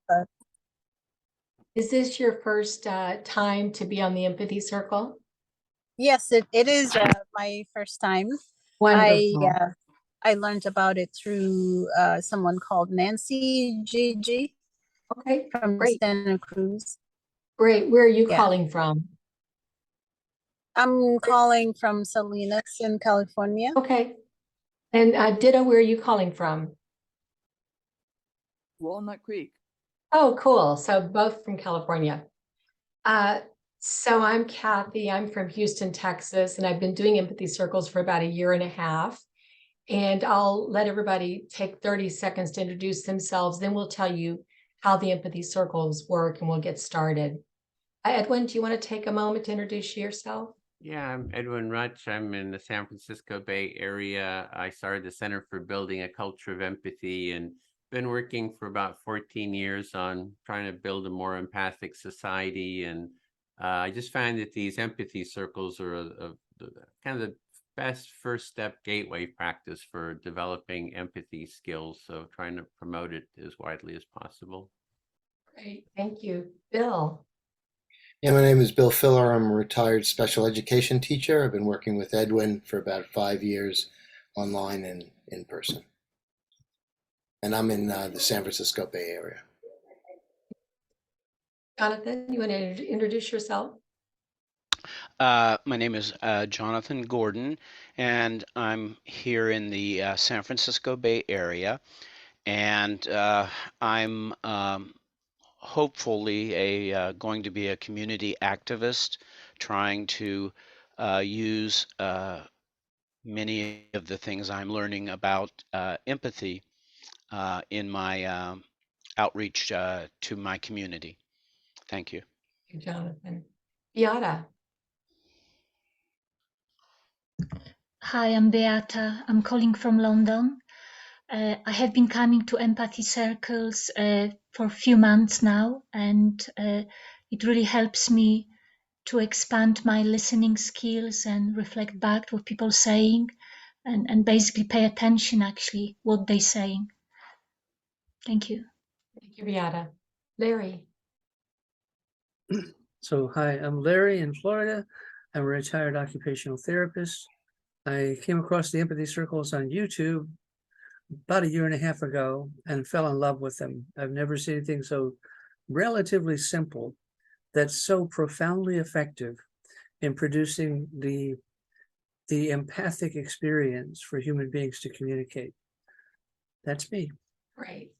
But Is this your first time to be on the Empathy Circle? yes, it is my first time. I Wonderful. uh, I learned about it through someone called Nancy GG Okay, from great, Santa Cruz. great. Where are you Yeah, calling from? I'm calling from Salinas in California. Okay. And Ditto, where are you calling from? Walnut Creek. Oh, cool. So both from California. Uh, so I'm Kathy. I'm from Houston, Texas, and I've been doing empathy circles for about a year and a half. And I'll let everybody take 30 seconds to introduce themselves. Then we'll tell you how the empathy circles work and we'll get started. Edwin, do you want to take a moment to introduce yourself? Yeah, I'm Edwin Rutch. I'm in the San Francisco Bay Area. I started the Center for Building a Culture of Empathy and been working for about 14 years on trying to build a more empathic society. And I just find that these empathy circles are kind of the best first step gateway practice for developing empathy skills. So trying to promote it as widely as possible. Great, thank you. Bill. Yeah, my name is Bill Filler. I'm a retired special education teacher. I've been working with Edwin for about 5 years online and in person. And I'm in the San Francisco Bay Area. Jonathan, you want to introduce yourself? My name is Jonathan Gordon, and I'm here in the San Francisco Bay Area. And I'm hopefully going to be a community activist, trying to use many of the things I'm learning about empathy in my outreach to my community. Thank you. Thank you, Jonathan. Beata. Hi, I'm Beata. I'm calling from London. I have been coming to empathy circles for a few months now, and it really helps me to expand my listening skills and reflect back what people are saying, and basically pay attention actually what they're saying. Thank you. Thank you, Beata. Larry. So, hi, I'm Larry in Florida. I'm a retired occupational therapist. I came across the empathy circles on YouTube about a year and a half ago and fell in love with them. I've never seen anything so relatively simple that's so profoundly effective in producing the empathic experience for human beings to communicate. That's me. Great.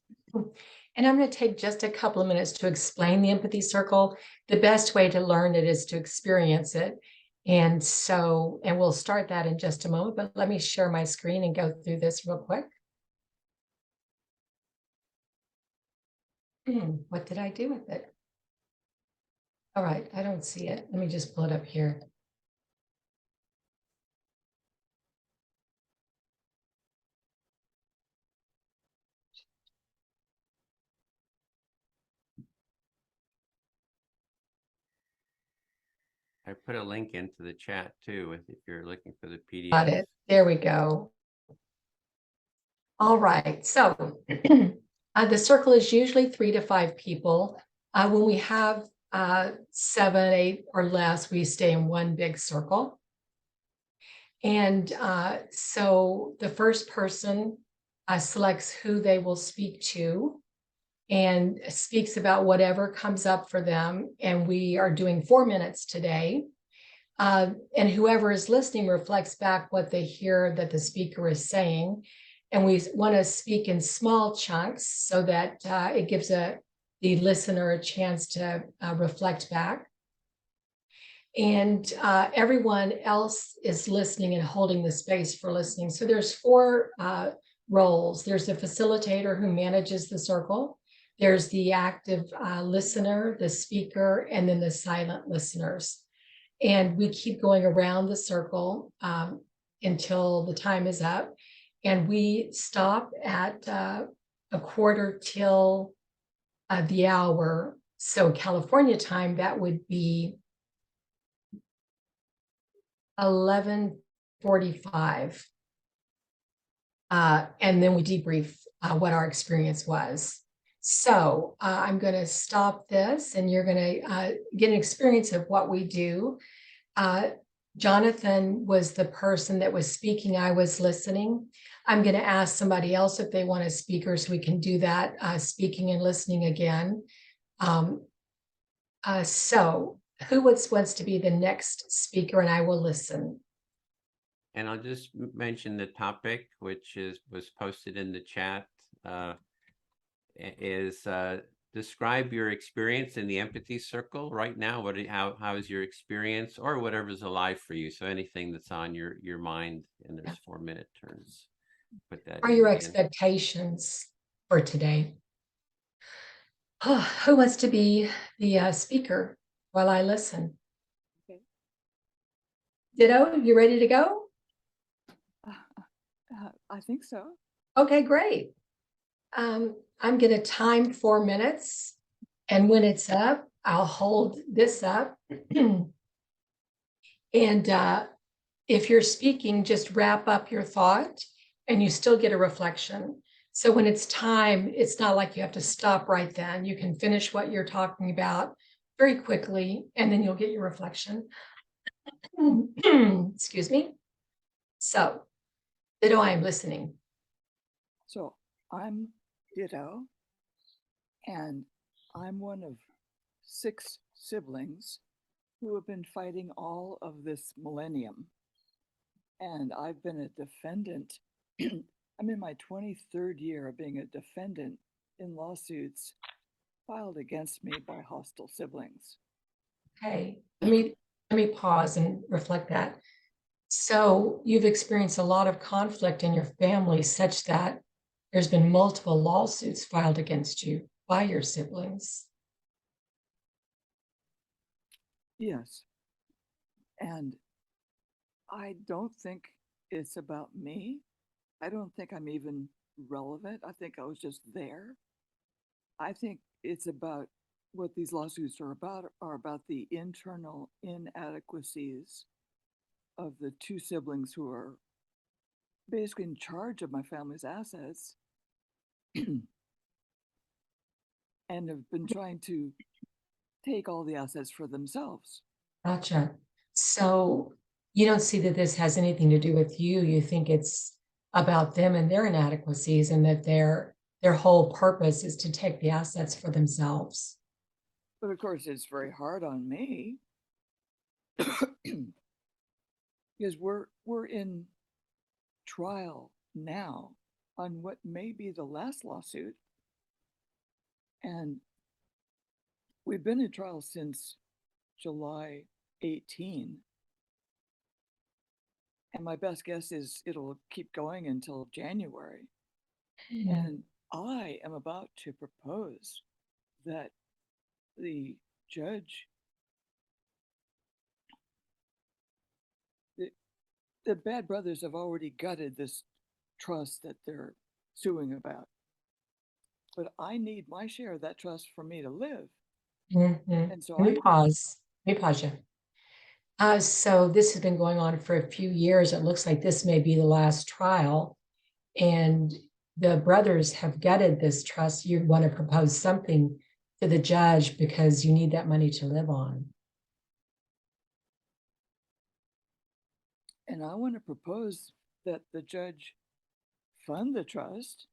And I'm going to take just a couple of minutes to explain the empathy circle. The best way to learn it is to experience it. And we'll start that in just a moment, but let me share my screen and go through this real quick. What did I do with it? All right, I don't see it. Let me just pull it up here. I put a link into the chat too, if you're looking for the PDF. Got it. There we go. All right, so the circle is usually 3 to 5 people. When we have 7, 8 or less, we stay in one big circle. And so the first person selects who they will speak to and speaks about whatever comes up for them. And we are doing 4 minutes today. And whoever is listening reflects back what they hear that the speaker is saying. And we want to speak in small chunks so that it gives the listener a chance to reflect back. And everyone else is listening and holding the space for listening. So there's 4 roles. There's the facilitator who manages the circle. There's the active listener, the speaker, and then the silent listeners. And we keep going around the circle until the time is up. And we stop at a quarter till the hour. So California time, that would be 11:45. And then we debrief what our experience was. So I'm going to stop this and you're going to get an experience of what we do. Jonathan was the person that was speaking. I was listening. I'm going to ask somebody else if they want to speak, or so we can do that, speaking and listening again. So who wants to be the next speaker, and I will listen. And I'll just mention the topic, which was posted in the chat, is describe your experience in the empathy circle right now. How is your experience, or whatever's alive for you? So anything that's on your mind, and there's 4-minute turns. Put that Are in your again. expectations for today? Who wants to be the speaker while I listen? Okay. Ditto, you ready to go? I think so. Okay, great. I'm going to time 4 minutes, and when it's up, I'll hold this up. And if you're speaking, just wrap up your thought, and you still get a reflection. So when it's time, it's not like you have to stop right then. You can finish what you're talking about very quickly, and then you'll get your reflection. Excuse me. So, Ditto, I am listening. So I'm Ditto, and I'm one of 6 siblings who have been fighting all of this millennium. And I've been a defendant. I'm in my 23rd year of being a defendant in lawsuits filed against me by hostile siblings. Okay, let me pause and reflect that. So you've experienced a lot of conflict in your family such that there's been multiple lawsuits filed against you by your siblings. Yes. And I don't think it's about me. I don't think I'm even relevant. I think I was just there. I think it's about what these lawsuits are about the internal inadequacies of the 2 siblings who are basically in charge of my family's assets and have been trying to take all the assets for themselves. Gotcha. So you don't see that this has anything to do with you. You think it's about them and their inadequacies, and that their whole purpose is to take the assets for themselves. But of course, it's very hard on me because we're in trial now on what may be the last lawsuit. And we've been in trial since July 18. And my best guess is it'll keep going until January. And I am about to propose that the judge, the Bad Brothers have already gutted this trust that they're suing about. But I need my share of that trust for me to live. And so Let me pause you. So this has been going on for a few years. It looks like this may be the last trial, and the brothers have gutted this trust. You want to propose something to the judge because you need that money to live on. And I want to propose that the judge fund the trust,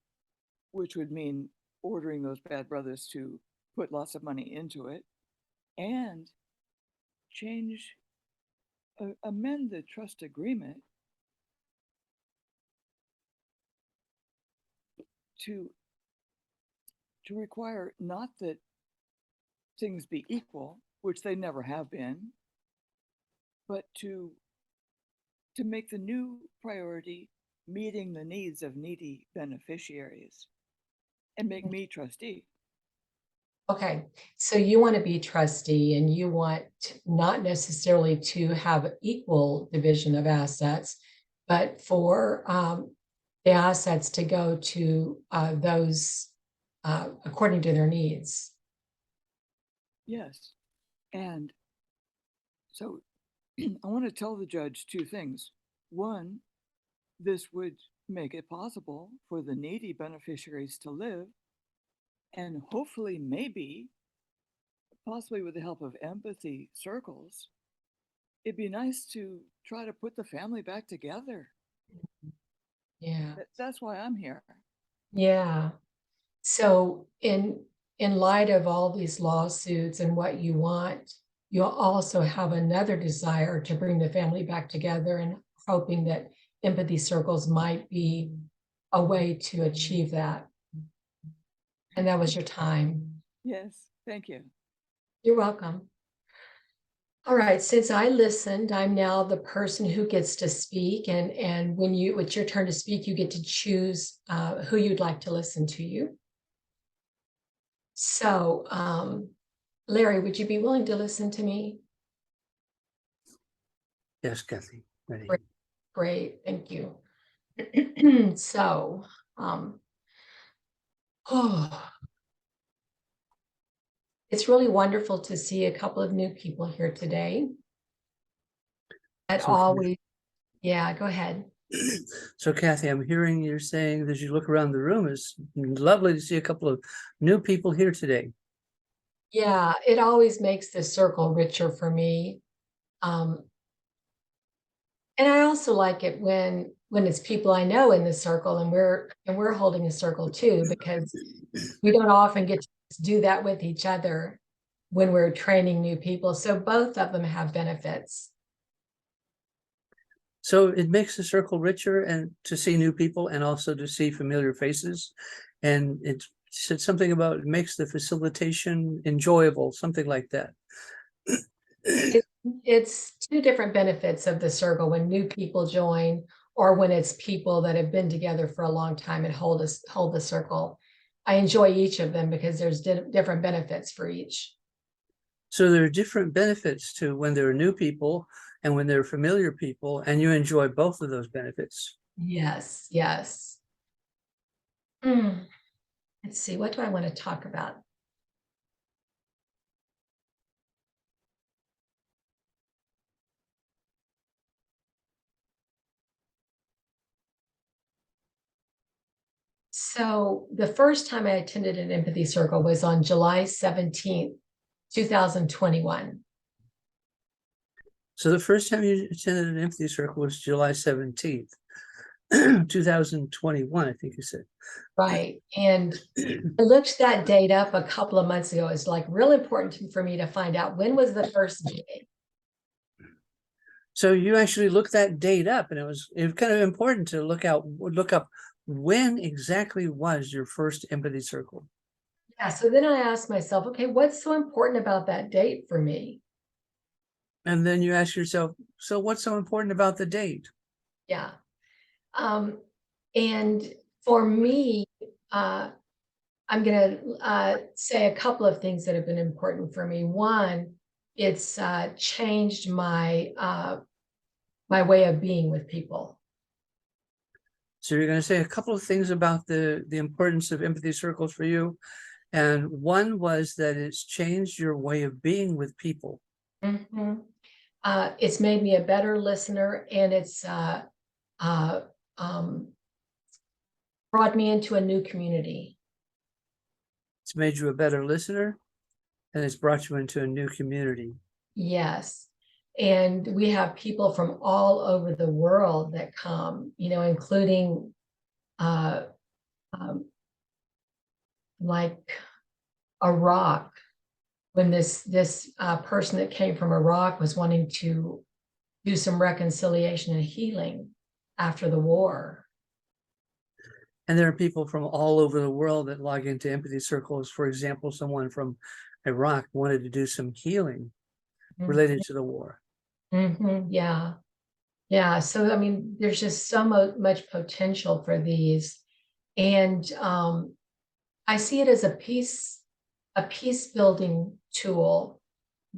which would mean ordering those Bad Brothers to put lots of money into it, and amend the trust agreement to require not that things be equal, which they never have been, but to make the new priority meeting the needs of needy beneficiaries and make me trustee. Okay, so you want to be trustee, and you want not necessarily to have equal division of assets, but for the assets to go to those according to their needs. Yes. And so I want to tell the judge 2 things. One, this would make it possible for the needy beneficiaries to live. And hopefully, maybe, possibly with the help of empathy circles, it'd be nice to try to put the family back together. Yeah. That's why I'm here. Yeah. So in light of all these lawsuits and what you want, you'll also have another desire to bring the family back together and hoping that empathy circles might be a way to achieve that. And that was your time. Yes, thank you. You're welcome. All right, since I listened, I'm now the person who gets to speak, and when it's your turn to speak, you get to choose who you'd like to listen to you. So, Larry, would you be willing to listen to me? Yes, Kathy. Ready. Great, thank you. So, it's really wonderful to see a couple of new people here today. That So if you- always, yeah, go ahead. So Kathy, I'm hearing you're saying as you look around the room, it's lovely to see a couple of new people here today. Yeah, it always makes the circle richer for me. And I also like it when it's people I know in the circle and we're holding a circle too, because we don't often get to do that with each other when we're training new people. So both of them have benefits. So it makes the circle richer and to see new people and also to see familiar faces. And it said something about it makes the facilitation enjoyable, something like that. It's two different benefits of the circle when new people join or when it's people that have been together for a long time and hold the circle. I enjoy each of them because there's different benefits for each. So there are different benefits to when there are new people and when there are familiar people, and you enjoy both of those benefits. Yes, yes. Let's see, what do I want to talk about? So the first time I attended an empathy circle was on July 17th, 2021. So the first time you attended an empathy circle was July 17th, 2021, I think you said. Right. And I looked that date up a couple of months ago. It's like real important for me to find out when was the first day. So you actually looked that date up, and it was kind of important to look up when exactly was your first empathy circle. Yeah. So then I asked myself, okay, what's so important about that date for me? And then you ask yourself, so what's so important about the date? Yeah. And for me, I'm going to say a couple of things that have been important for me. One, it's changed my my way of being with people. So you're going to say a couple of things about the importance of empathy circles for you. And one was that it's changed your way of being with people. Mm-hmm. It's made me a better listener, and it's brought me into a new community. It's made you a better listener, and it's brought you into a new community. Yes. And we have people from all over the world that come, including like Iraq, when this person that came from Iraq was wanting to do some reconciliation and healing after the war. And there are people from all over the world that log into empathy circles. For example, someone from Iraq wanted to do some healing related to the war. Yeah. Yeah. So, I mean, there's just so much potential for these. And I see it as a peace building tool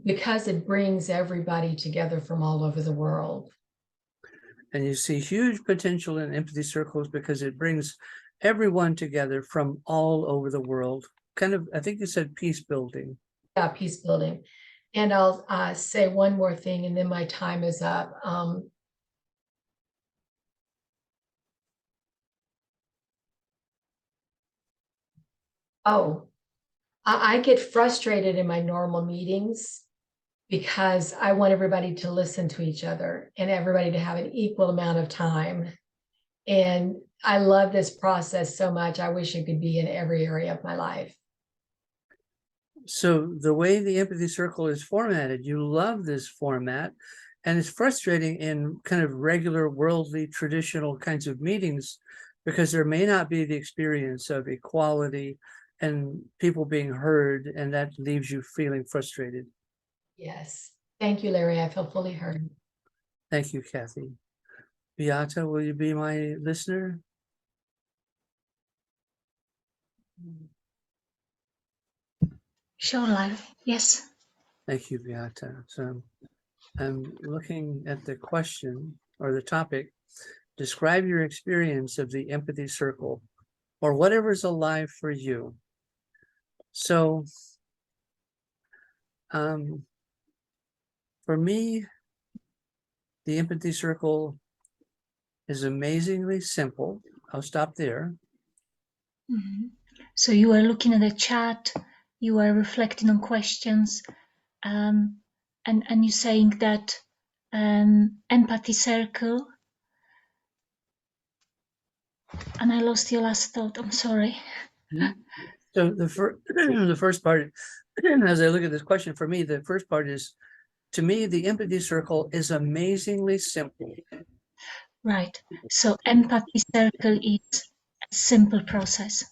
because it brings everybody together from all over the world. And you see huge potential in empathy circles because it brings everyone together from all over the world. Kind of, I think you said peace building. Yeah, peace building. And I'll say one more thing and then my time is up. I get frustrated in my normal meetings because I want everybody to listen to each other and everybody to have an equal amount of time. And I love this process so much. I wish it could be in every area of my life. So the way the empathy circle is formatted, you love this format, and it's frustrating in kind of regular worldly traditional kinds of meetings because there may not be the experience of equality and people being heard, and that leaves you feeling frustrated. Yes. Thank you, Larry. I feel fully heard. Thank you, Kathy. Beata, will you be my listener? Sure, Larry. Yes. Thank you, Beata. So I'm looking at the question or the topic. Describe your experience of the empathy circle or whatever's alive for you. So for me, the empathy circle is amazingly simple. I'll stop there. Mhm. So you are looking at the chat, you are reflecting on questions, and you're saying that empathy circle. And I lost your last thought. I'm sorry. So the first part, as I look at this question, for me, the first part is, to me, the empathy circle is amazingly simple. Right. So empathy circle is a simple process.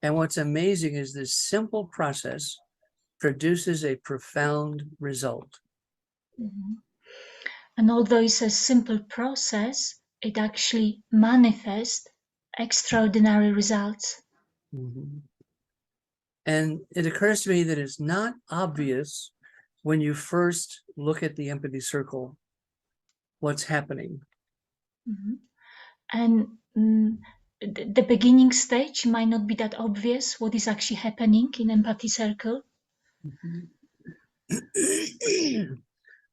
And what's amazing is this simple process produces a profound result. Mm-hmm. And although it's a simple process, it actually manifests extraordinary results. Mm-hmm. And it occurs to me that it's not obvious when you first look at the empathy circle what's happening. Mm-hmm. And the beginning stage might not be that obvious what is actually happening in empathy circle.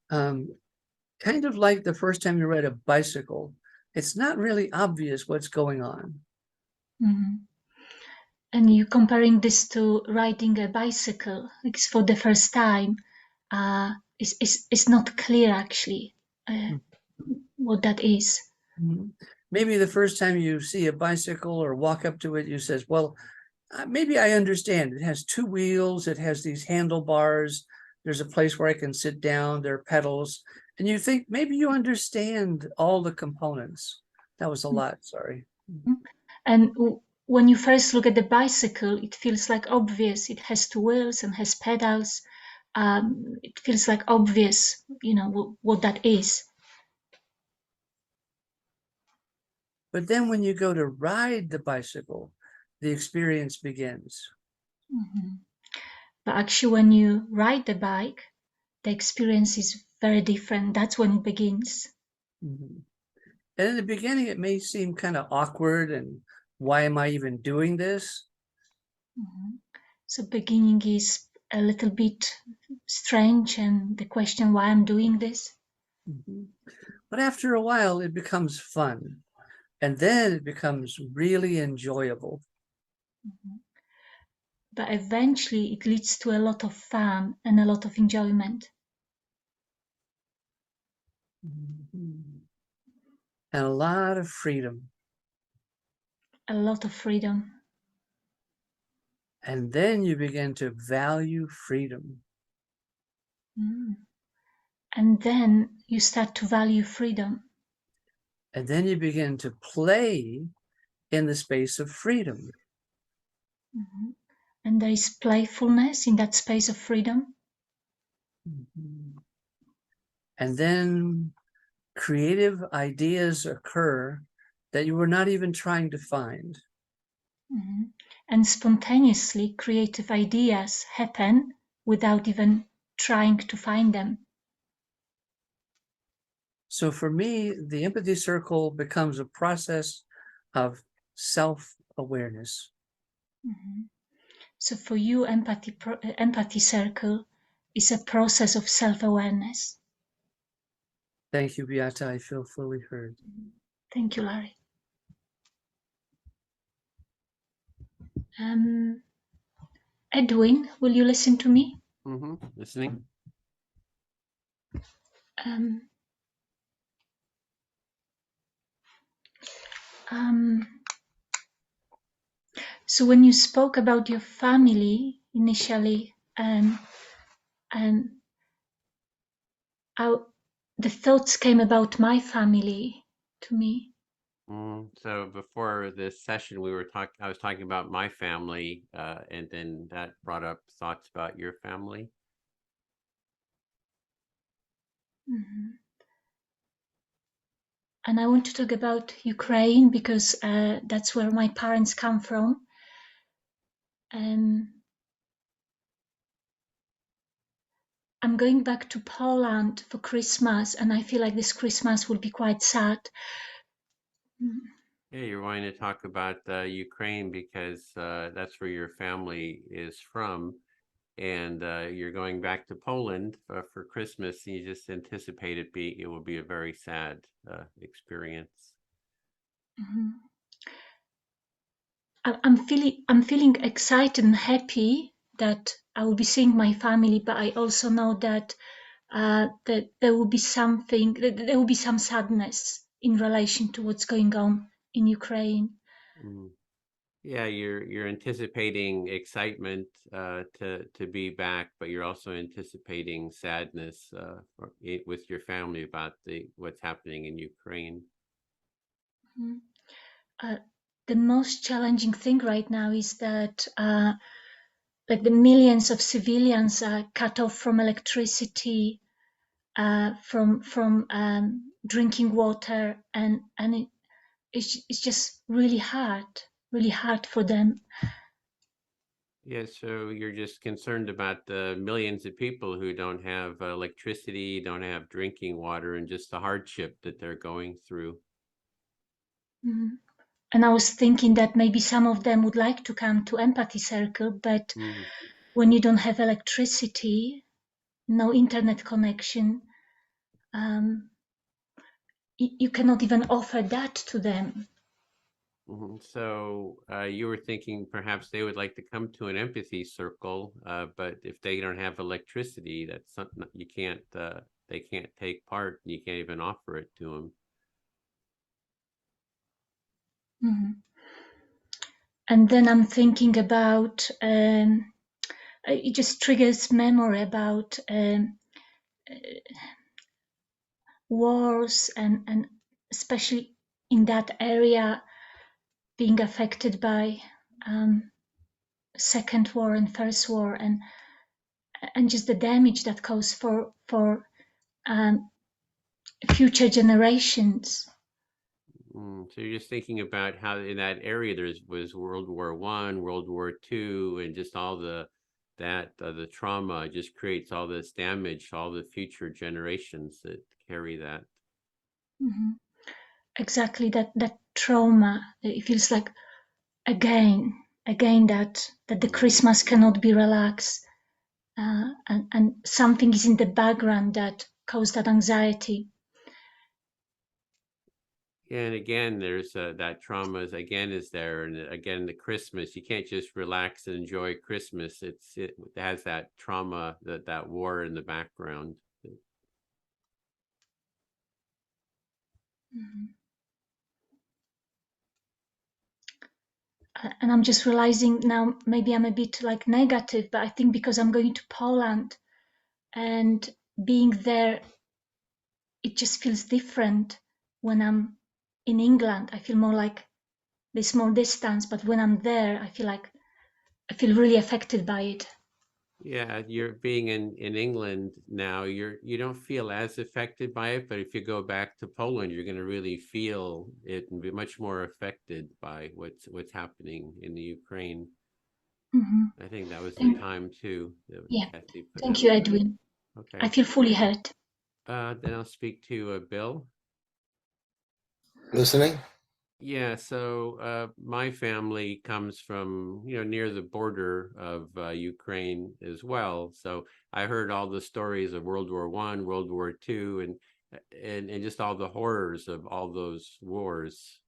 Kind of like the first time you ride a bicycle, it's not really obvious what's going on. Mm-hmm. And you comparing this to riding a bicycle, because for the first time, it's not clear actually what that is. Maybe the first time you see a bicycle or walk up to it, you says, well, maybe I understand. It has two wheels, it has these handlebars, there's a place where I can sit down, there are pedals, and you think maybe you understand all the components. That was a lot, sorry. And when you first look at the bicycle, it feels like obvious. It has two wheels and has pedals. It feels like obvious, you know, what that is. But then when you go to ride the bicycle, the experience begins. Mm-hmm. But actually, when you ride the bike, the experience is very different. That's when it begins. Mm-hmm. And in the beginning, it may seem kind of awkward and why am I even doing this? Mm-hmm. So beginning is a little bit strange and the question why I'm doing this. Mm-hmm. But after a while, it becomes fun. And then it becomes really enjoyable. Mm-hmm. But eventually it leads to a lot of fun and a lot of enjoyment. Mm-hmm. And a lot of freedom. A lot of freedom. And then you begin to value freedom. Mm. And then you start to value freedom. And then you begin to play in the space of freedom. Mm-hmm. And there is playfulness in that space of freedom. Mm-hmm. And then creative ideas occur that you were not even trying to find. Mm-hmm. And spontaneously creative ideas happen without even trying to find them. So for me, the empathy circle becomes a process of self-awareness. Mm-hmm. So for you, empathy circle is a process of self-awareness. Thank you, Beata. I feel fully heard. Thank you, Larry. Edwin, will you listen to me? Listening. Um, um, so when you spoke about your family initially, and the thoughts came about my family to me. So before this session, I was talking about my family, and then that brought up thoughts about your family. Mhm. And I want to talk about Ukraine because that's where my parents come from. I'm going back to Poland for Christmas, and I feel like this Christmas will be quite sad. Yeah, you're wanting to talk about Ukraine because that's where your family is from, and you're going back to Poland for Christmas. And you just anticipate it will be a very sad experience. Mhm. I'm feeling excited and happy that I will be seeing my family, but I also know that that there will be there will be some sadness in relation to what's going on in Ukraine. Mm. Yeah, you're anticipating excitement to be back, but you're also anticipating sadness with your family about what's happening in Ukraine. Mhm. The most challenging thing right now is that like the millions of civilians are cut off from electricity, from drinking water, and it's just really hard for them. Yeah, so you're just concerned about the millions of people who don't have electricity, don't have drinking water, and just the hardship that they're going through. Mhm. And I was thinking that maybe some of them would like to come to Empathy Circle, but Mm. when you don't have electricity, no internet connection, you cannot even offer that to them. So you were thinking perhaps they would like to come to an empathy circle, but if they don't have electricity, that's something that you can't. They can't take part. And you can't even offer it to them. Mhm. And then I'm thinking about it just triggers memory about wars and especially in that area being affected by Second War and First War, and just the damage that caused for future generations. So you're just thinking about how in that area was World War I, World War II, and just all the trauma just creates all this damage, all the future generations that carry that. Mm-hmm. Exactly, that trauma. It feels like again that the Christmas cannot be relaxed, and something is in the background that caused that anxiety. And again, there's that trauma is there, and again, the Christmas, you can't just relax and enjoy Christmas. It has that trauma, that war in the background. Mm-hmm. And I'm just realizing now, maybe I'm a bit like negative, but I think because I'm going to Poland and being there, it just feels different. When I'm in England, I feel more like there's more distance, but when I'm there, I feel really affected by it. Yeah, you're being in England now, you don't feel as affected by it, but if you go back to Poland, you're going to really feel it and be much more affected by what's happening in the Ukraine. Mm-hmm. I think that was the time too that Yeah, Kathy put thank up. you, Edwin. Okay. I feel fully heard. Then I'll speak to Bill. Listening? Yeah, so my family comes from, near the border of Ukraine as well. So I heard all the stories of World War I, World War II, and just all the horrors of all those wars.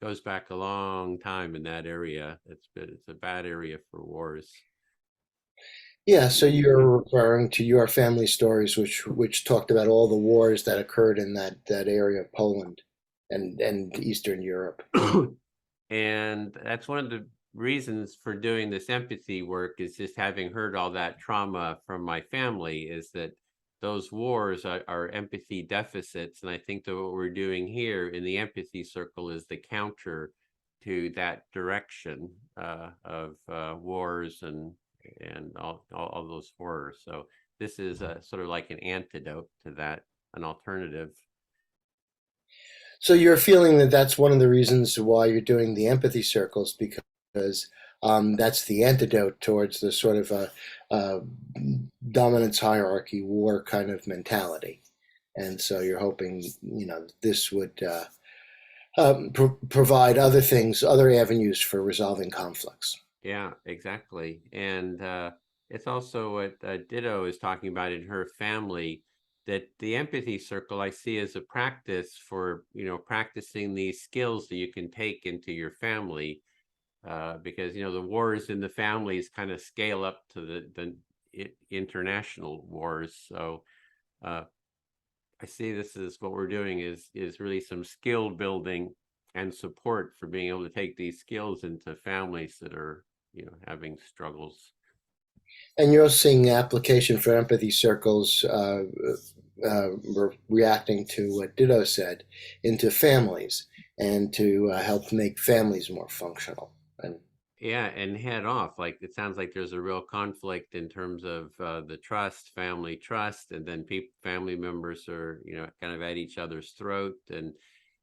goes back a long time in that area. It's a bad area for wars. Yeah, so you're referring to your family stories, which talked about all the wars that occurred in that area of Poland and Eastern Europe. And that's one of the reasons for doing this empathy work, is just having heard all that trauma from my family, is that those wars are empathy deficits. And I think that what we're doing here in the empathy circle is the counter to that direction of wars and all those horrors. So this is sort of like an antidote to that, an alternative. So you're feeling that that's one of the reasons why you're doing the empathy circles, because that's the antidote towards the sort of dominance hierarchy war kind of mentality. And so you're hoping, this would provide other things, other avenues for resolving conflicts. Yeah, exactly. And it's also what Ditto is talking about in her family, that the empathy circle I see as a practice for, practicing these skills that you can take into your family, because, the wars in the families kind of scale up to the international wars. So I see this as what we're doing is really some skill building and support for being able to take these skills into families that are, having struggles. And you're seeing application for empathy circles reacting to what Ditto said into families and to help make families more functional. Yeah, and head off. Like, it sounds like there's a real conflict in terms of the family trust, and then family members are, kind of at each other's throat. And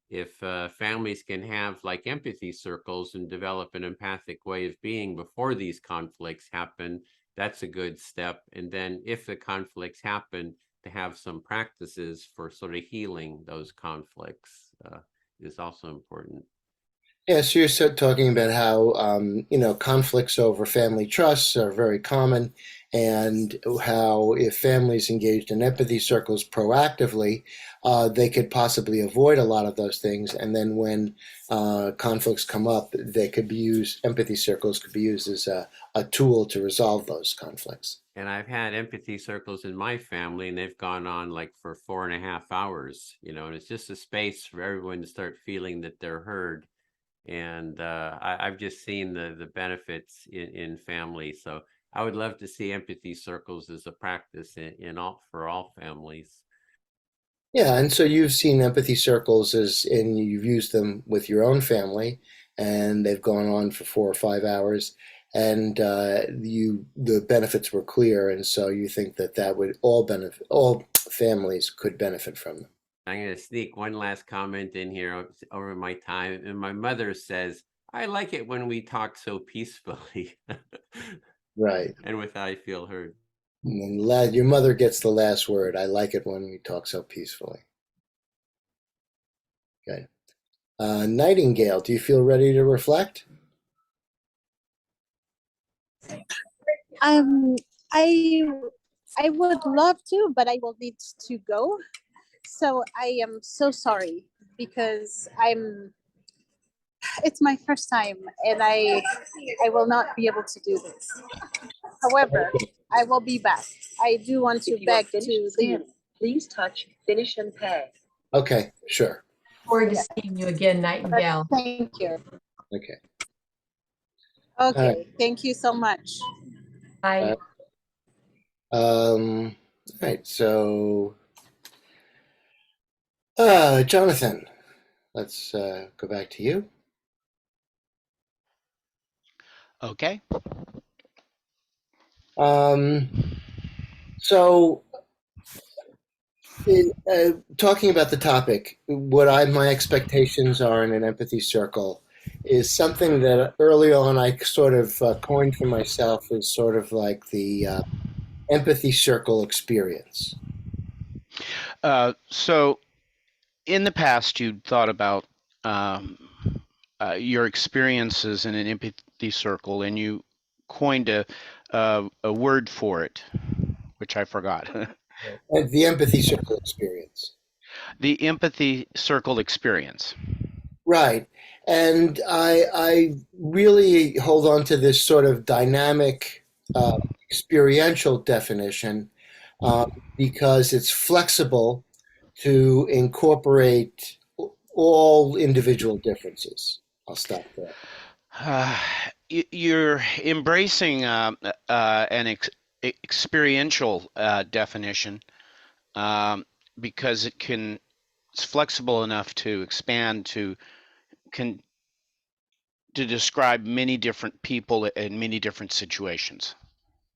if families can have like empathy circles and develop an empathic way of being before these conflicts happen, that's a good step. And then if the conflicts happen, to have some practices for sort of healing those conflicts is also important. Yeah, so you're talking about how, conflicts over family trusts are very common, and how if families engaged in empathy circles proactively, they could possibly avoid a lot of those things. And then when conflicts come up, empathy circles could be used as a tool to resolve those conflicts. And I've had empathy circles in my family, and they've gone on like for 4.5 hours, and it's just a space for everyone to start feeling that they're heard. And I've just seen the benefits in families. So I would love to see empathy circles as a practice for all families. Yeah, and so you've seen empathy circles and you've used them with your own family, and they've gone on for 4 or 5 hours, and the benefits were clear, and so you think that would all families could benefit from them. I'm going to sneak one last comment in here over my time. And my mother says, I like it when we talk so peacefully. Right. And with I feel heard. And your mother gets the last word. I like it when we talk so peacefully. Okay. Nightingale, do you feel ready to reflect? I would love to, but I will need to go. So I am so sorry, because it's my first time, and I will not be able to do this. However, I will be back. I do want to beg to leave. Please touch finish and pay. Okay, sure. Forward to seeing you again, Nightingale. Thank you. Okay. Okay, thank you so much. Bye. All right, so Jonathan, let's go back to you. Okay. So, talking about the topic, my expectations are in an empathy circle is something that early on I sort of coined for myself as sort of like the empathy circle experience. So in the past, you'd thought about your experiences in an empathy circle, and you coined a word for it, which I forgot. The empathy circle experience. The empathy circle experience. Right. And I really hold on to this sort of dynamic, experiential definition, because it's flexible to incorporate all individual differences. I'll stop there. You're embracing an experiential definition, because it's flexible enough to expand to describe many different people in many different situations.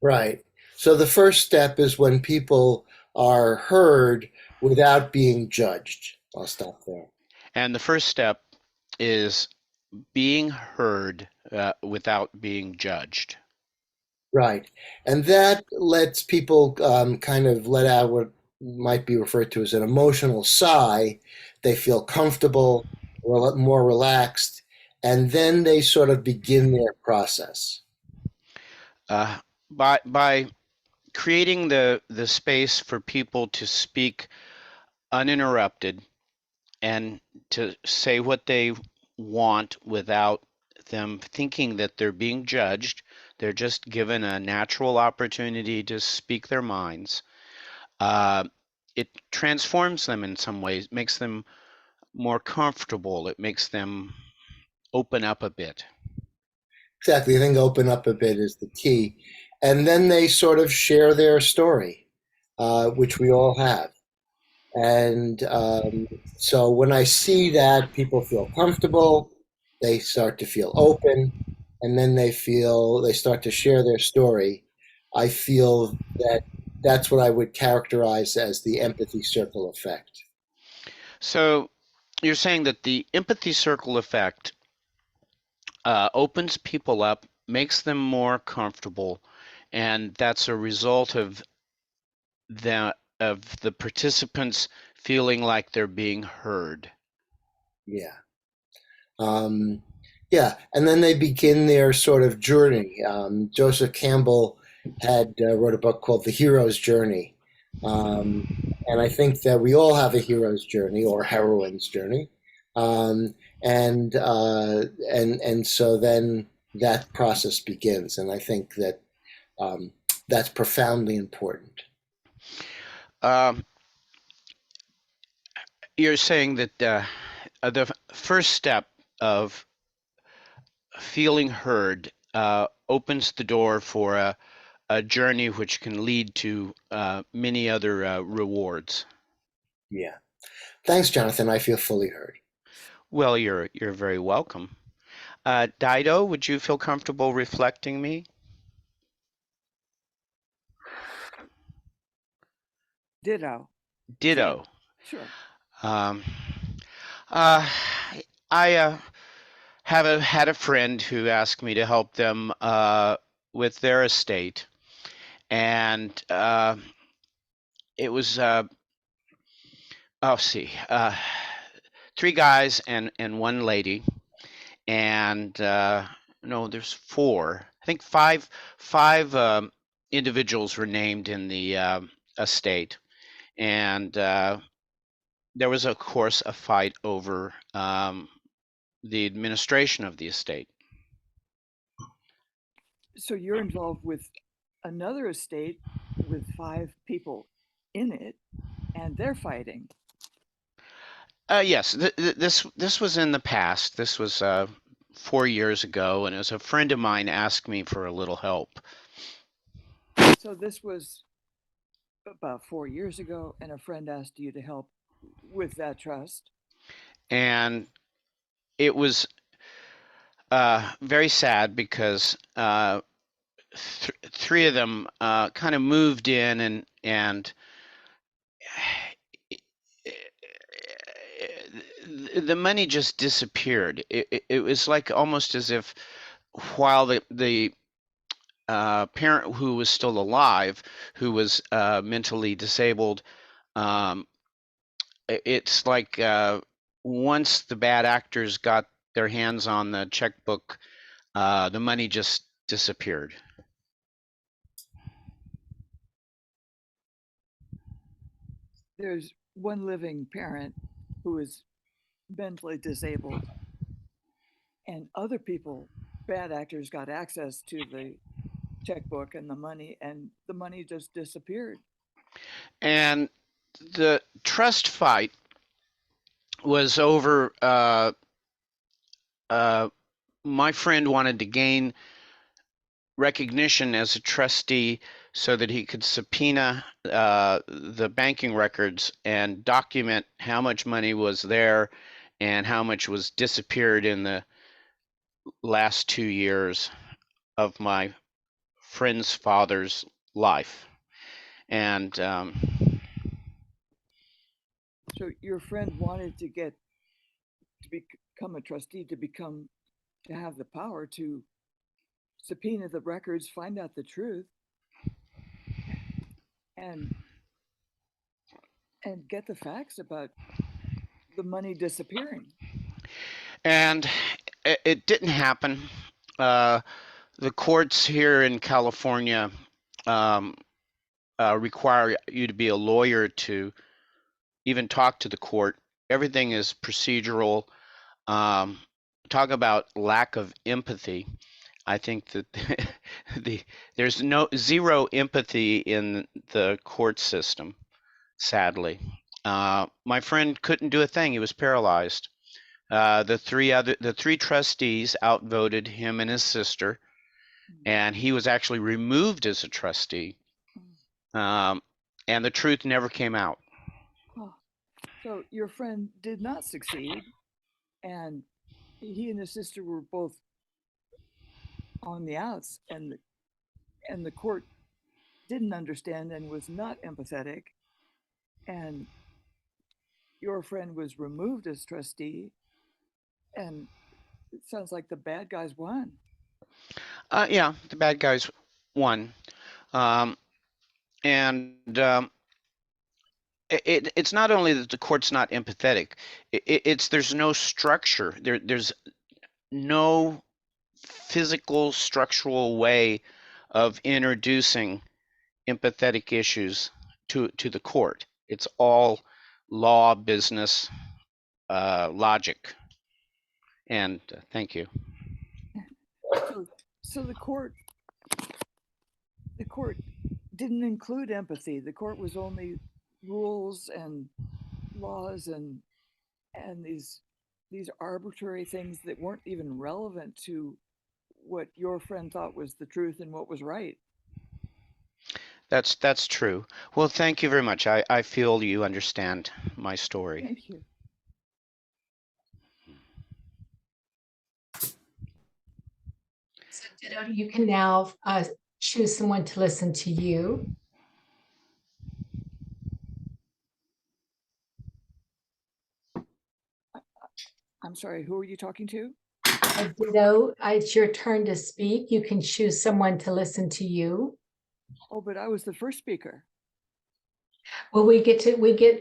Right. So the first step is when people are heard without being judged. I'll stop there. And the first step is being heard without being judged. Right. And that lets people kind of let out what might be referred to as an emotional sigh. They feel comfortable, more relaxed, and then they sort of begin their process. By creating the space for people to speak uninterrupted and to say what they want without them thinking that they're being judged. They're just given a natural opportunity to speak their minds. It transforms them in some ways, makes them more comfortable. It makes them open up a bit. Exactly. I think open up a bit is the key. And then they sort of share their story, which we all have. And so when I see that people feel comfortable, they start to feel open, and then they start to share their story. I feel that that's what I would characterize as the empathy circle effect. So you're saying that the empathy circle effect opens people up, makes them more comfortable, and that's a result of the participants feeling like they're being heard. Yeah. Yeah, and then they begin their sort of journey. Joseph Campbell had wrote a book called The Hero's Journey, and I think that we all have a hero's journey or heroine's journey, and so then that process begins, and I think that that's profoundly important. You're saying that the first step of feeling heard opens the door for a journey which can lead to many other rewards. Yeah. Thanks, Jonathan. I feel fully heard. Well, you're very welcome. Dido, would you feel comfortable reflecting me? Ditto. Ditto. Sure. I have had a friend who asked me to help them with their estate, and it was three guys and one lady, and no, there's four. I think five individuals were named in the estate, and there was, of course, a fight over the administration of the estate. So you're involved with another estate with 5 people in it, and they're fighting. Yes, this was in the past. This was 4 years ago, and it was a friend of mine asked me for a little help. So this was about 4 years ago, and a friend asked you to help with that trust. And it was very sad because three of them kind of moved in and the money just disappeared. It was like almost as if while the parent who was still alive, who was mentally disabled, it's like once the bad actors got their hands on the checkbook, the money just disappeared. There's one living parent who is mentally disabled, and other people, bad actors, got access to the checkbook and the money just disappeared. And the trust fight was over. My friend wanted to gain recognition as a trustee so that he could subpoena the banking records and document how much money was there and how much was disappeared in the last 2 years of my friend's father's life. And So your friend wanted to become a trustee, to have the power to subpoena the records, find out the truth, and get the facts about the money disappearing. and it didn't happen. The courts here in California require you to be a lawyer to even talk to the court. Everything is procedural. Talk about lack of empathy. I think that there's zero empathy in the court system, sadly. My friend couldn't do a thing. He was paralyzed. The three trustees outvoted him and his sister, and he was actually removed as a trustee. And the truth never came out. Oh, so your friend did not succeed, and he and his sister were both on the outs, and the court didn't understand and was not empathetic, and your friend was removed as trustee, and it sounds like the bad guys won. Yeah, the bad guys won. It's not only that the court's not empathetic, it's there's no structure. There's no physical structural way of introducing empathetic issues to the court. It's all law, business, logic. And thank you. So the court didn't include empathy. The court was only rules and laws and these arbitrary things that weren't even relevant to what your friend thought was the truth and what was right. That's true. Well, thank you very much. I feel you understand my story. Thank you. So Ditto, you can now choose someone to listen to you. I'm sorry, who are you talking to? Ditto, it's your turn to speak. You can choose someone to listen to you. Oh, but I was the first speaker. Well, we get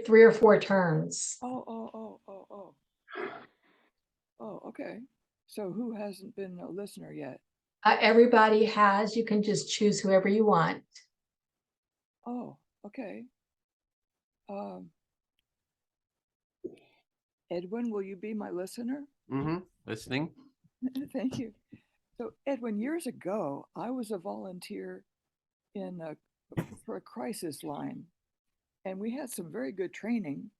3 or 4 turns. Oh, okay. So who hasn't been a listener yet? Everybody has. You can just choose whoever you want. Oh, okay. Edwin, will you be my listener? Mm-hmm. Listening. Thank you. So Edwin, years ago, I was a volunteer for a crisis line, and we had some very good training,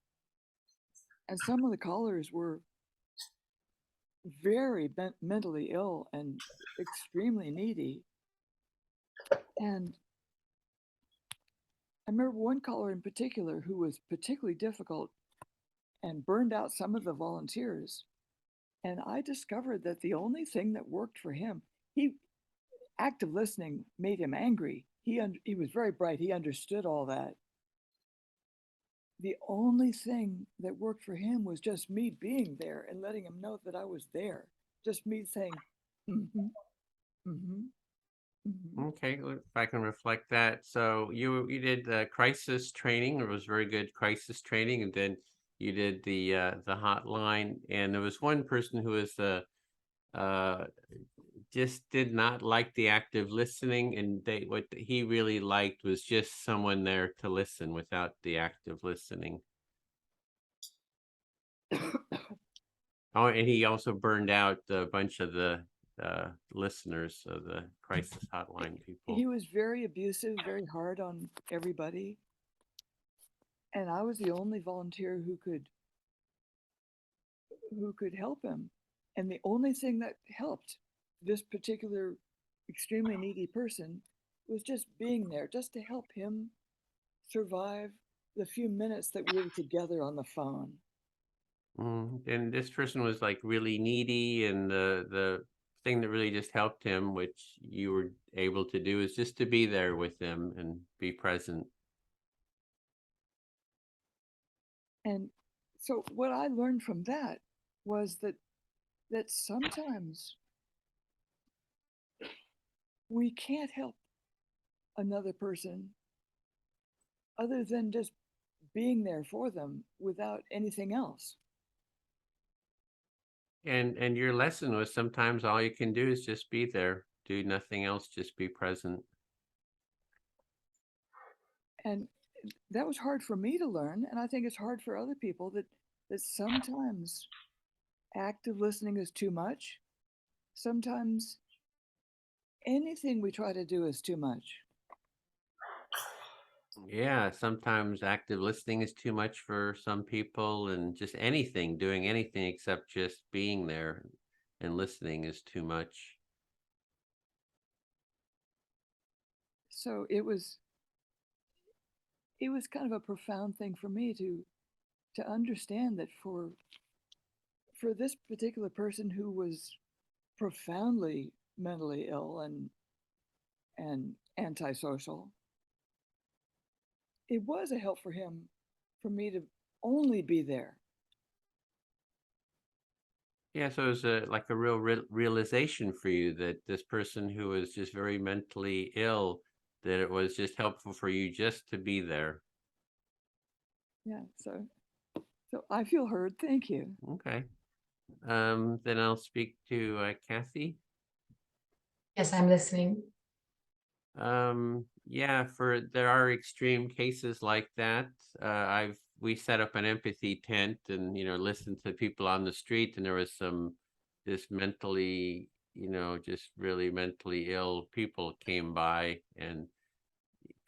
and some of the callers were very mentally ill and extremely needy. And I remember one caller in particular who was particularly difficult and burned out some of the volunteers. And I discovered that the only thing that worked for him, active listening made him angry. He was very bright. He understood all that. The only thing that worked for him was just me being there and letting him know that I was there. Just me saying, mm-hmm, mm-hmm, mm-hmm. Okay, if I can reflect that. So you did the crisis training. It was very good crisis training, and then you did the hotline. And there was one person who was just did not like the active listening, and what he really liked was just someone there to listen without the active listening. Oh, and he also burned out a bunch of the listeners of the crisis hotline people. He was very abusive, very hard on everybody. And I was the only volunteer who could help him. And the only thing that helped this particular extremely needy person was just being there, just to help him survive the few minutes that we were together on the phone. And this person was like really needy, and the thing that really just helped him, which you were able to do, is just to be there with them and be present. And so what I learned from that was that sometimes we can't help another person other than just being there for them without anything else. And your lesson was sometimes all you can do is just be there, do nothing else, just be present. And that was hard for me to learn, and I think it's hard for other people that sometimes active listening is too much. Sometimes anything we try to do is too much. Yeah, sometimes active listening is too much for some people, and just anything, doing anything except just being there and listening is too much. So it was kind of a profound thing for me to understand that for this particular person who was profoundly mentally ill and antisocial, it was a help for him for me to only be there. Yeah, so it was like a real realization for you that this person who was just very mentally ill, that it was just helpful for you just to be there. Yeah, so I feel heard. Thank you. Okay. Then I'll speak to Kathy. Yes, I'm listening. Yeah, there are extreme cases like that. We set up an empathy tent and, listened to people on the street, and there was some just mentally, just really mentally ill people came by and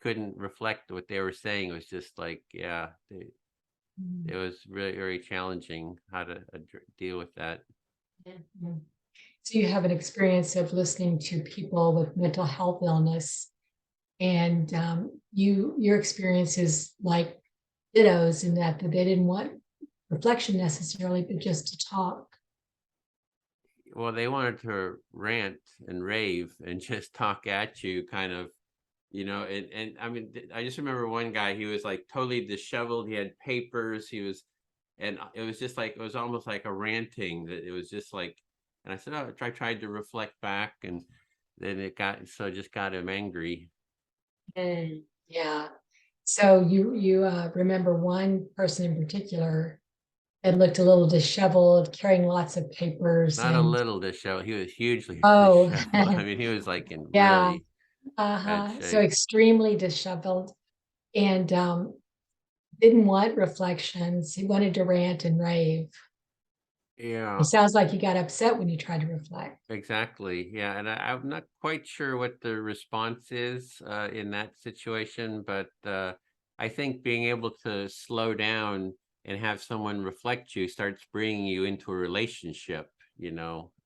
couldn't reflect what they were saying. It was just like, yeah, it was really very challenging how to deal with that. Mhm. So you have an experience of listening to people with mental health illness, and your experience is like dittos in that they didn't want reflection necessarily, but just to talk. Well, they wanted to rant and rave and just talk at you, kind of, and I mean, I just remember one guy, he was like totally disheveled. He had papers, and it was just like, it was almost like a ranting, that it was just like, and I said, oh, I tried to reflect back, and then it just got him angry. Yeah. So you remember one person in particular that looked a little disheveled, carrying lots of papers, Not a and little disheveled. He was hugely oh, disheveled. I mean, he was like in yeah, really bad so shape. extremely disheveled, and didn't want reflections. He wanted to rant and rave. Yeah. It sounds like you got upset when you tried to reflect. Exactly. Yeah. And I'm not quite sure what the response is in that situation, but I think being able to slow down and have someone reflect you starts bringing you into a relationship,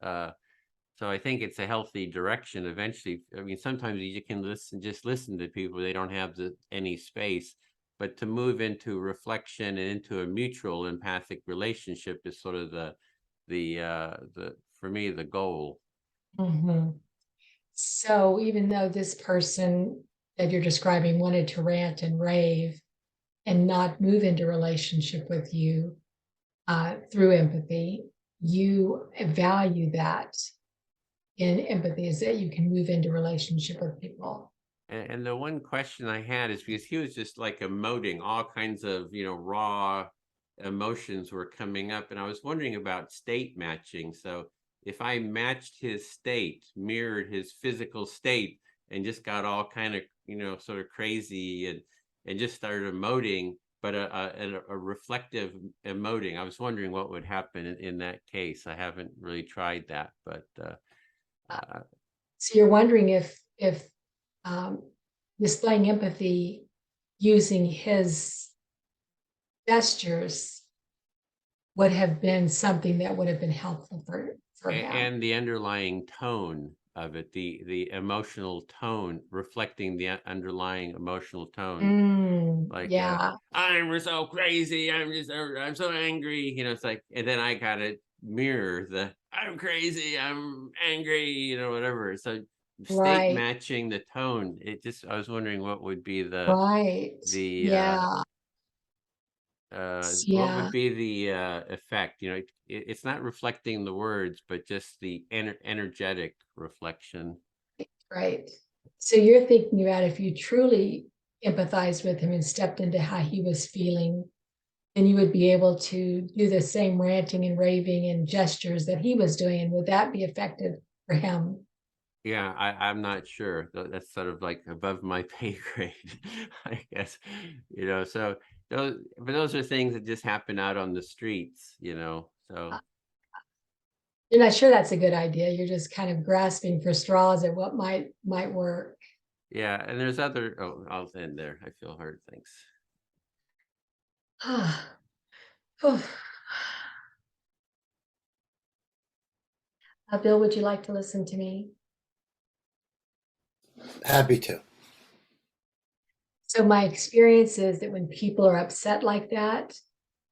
so I think it's a healthy direction eventually. I mean, sometimes you can just listen to people, they don't have any space, but to move into reflection and into a mutual empathic relationship is sort of for me, the goal. Mhm. So even though this person that you're describing wanted to rant and rave and not move into relationship with you through empathy, you value that in empathy, is that you can move into relationship with people. And the one question I had is because he was just like emoting, all kinds of, raw emotions were coming up. And I was wondering about state matching. So if I matched his state, mirrored his physical state, and just got all kind of, sort of crazy and just started emoting, but a reflective emoting. I was wondering what would happen in that case. I haven't really tried that, but So you're wondering if displaying empathy using his gestures would have been something that would have been helpful for him. and the underlying tone of it, the emotional tone, reflecting the underlying emotional tone. Like, yeah, I'm so crazy, I'm so angry, it's like, and then I gotta mirror the I'm crazy, I'm angry, whatever. So state right, matching the tone, I was wondering what would be right, the yeah, what would yeah, be the effect? It's not reflecting the words, but just the energetic reflection. right. So you're thinking about if you truly empathized with him and stepped into how he was feeling, then you would be able to do the same ranting and raving and gestures that he was doing. And would that be effective for him? Yeah, I'm not sure. That's sort of like above my pay grade, I guess. So those are things that just happen out on the streets, so You're not sure that's a good idea. You're just kind of grasping for straws at what might work. yeah, and there's I'll end there. I feel hurt. Thanks. Bill, would you like to listen to me? Happy to. So my experience is that when people are upset like that,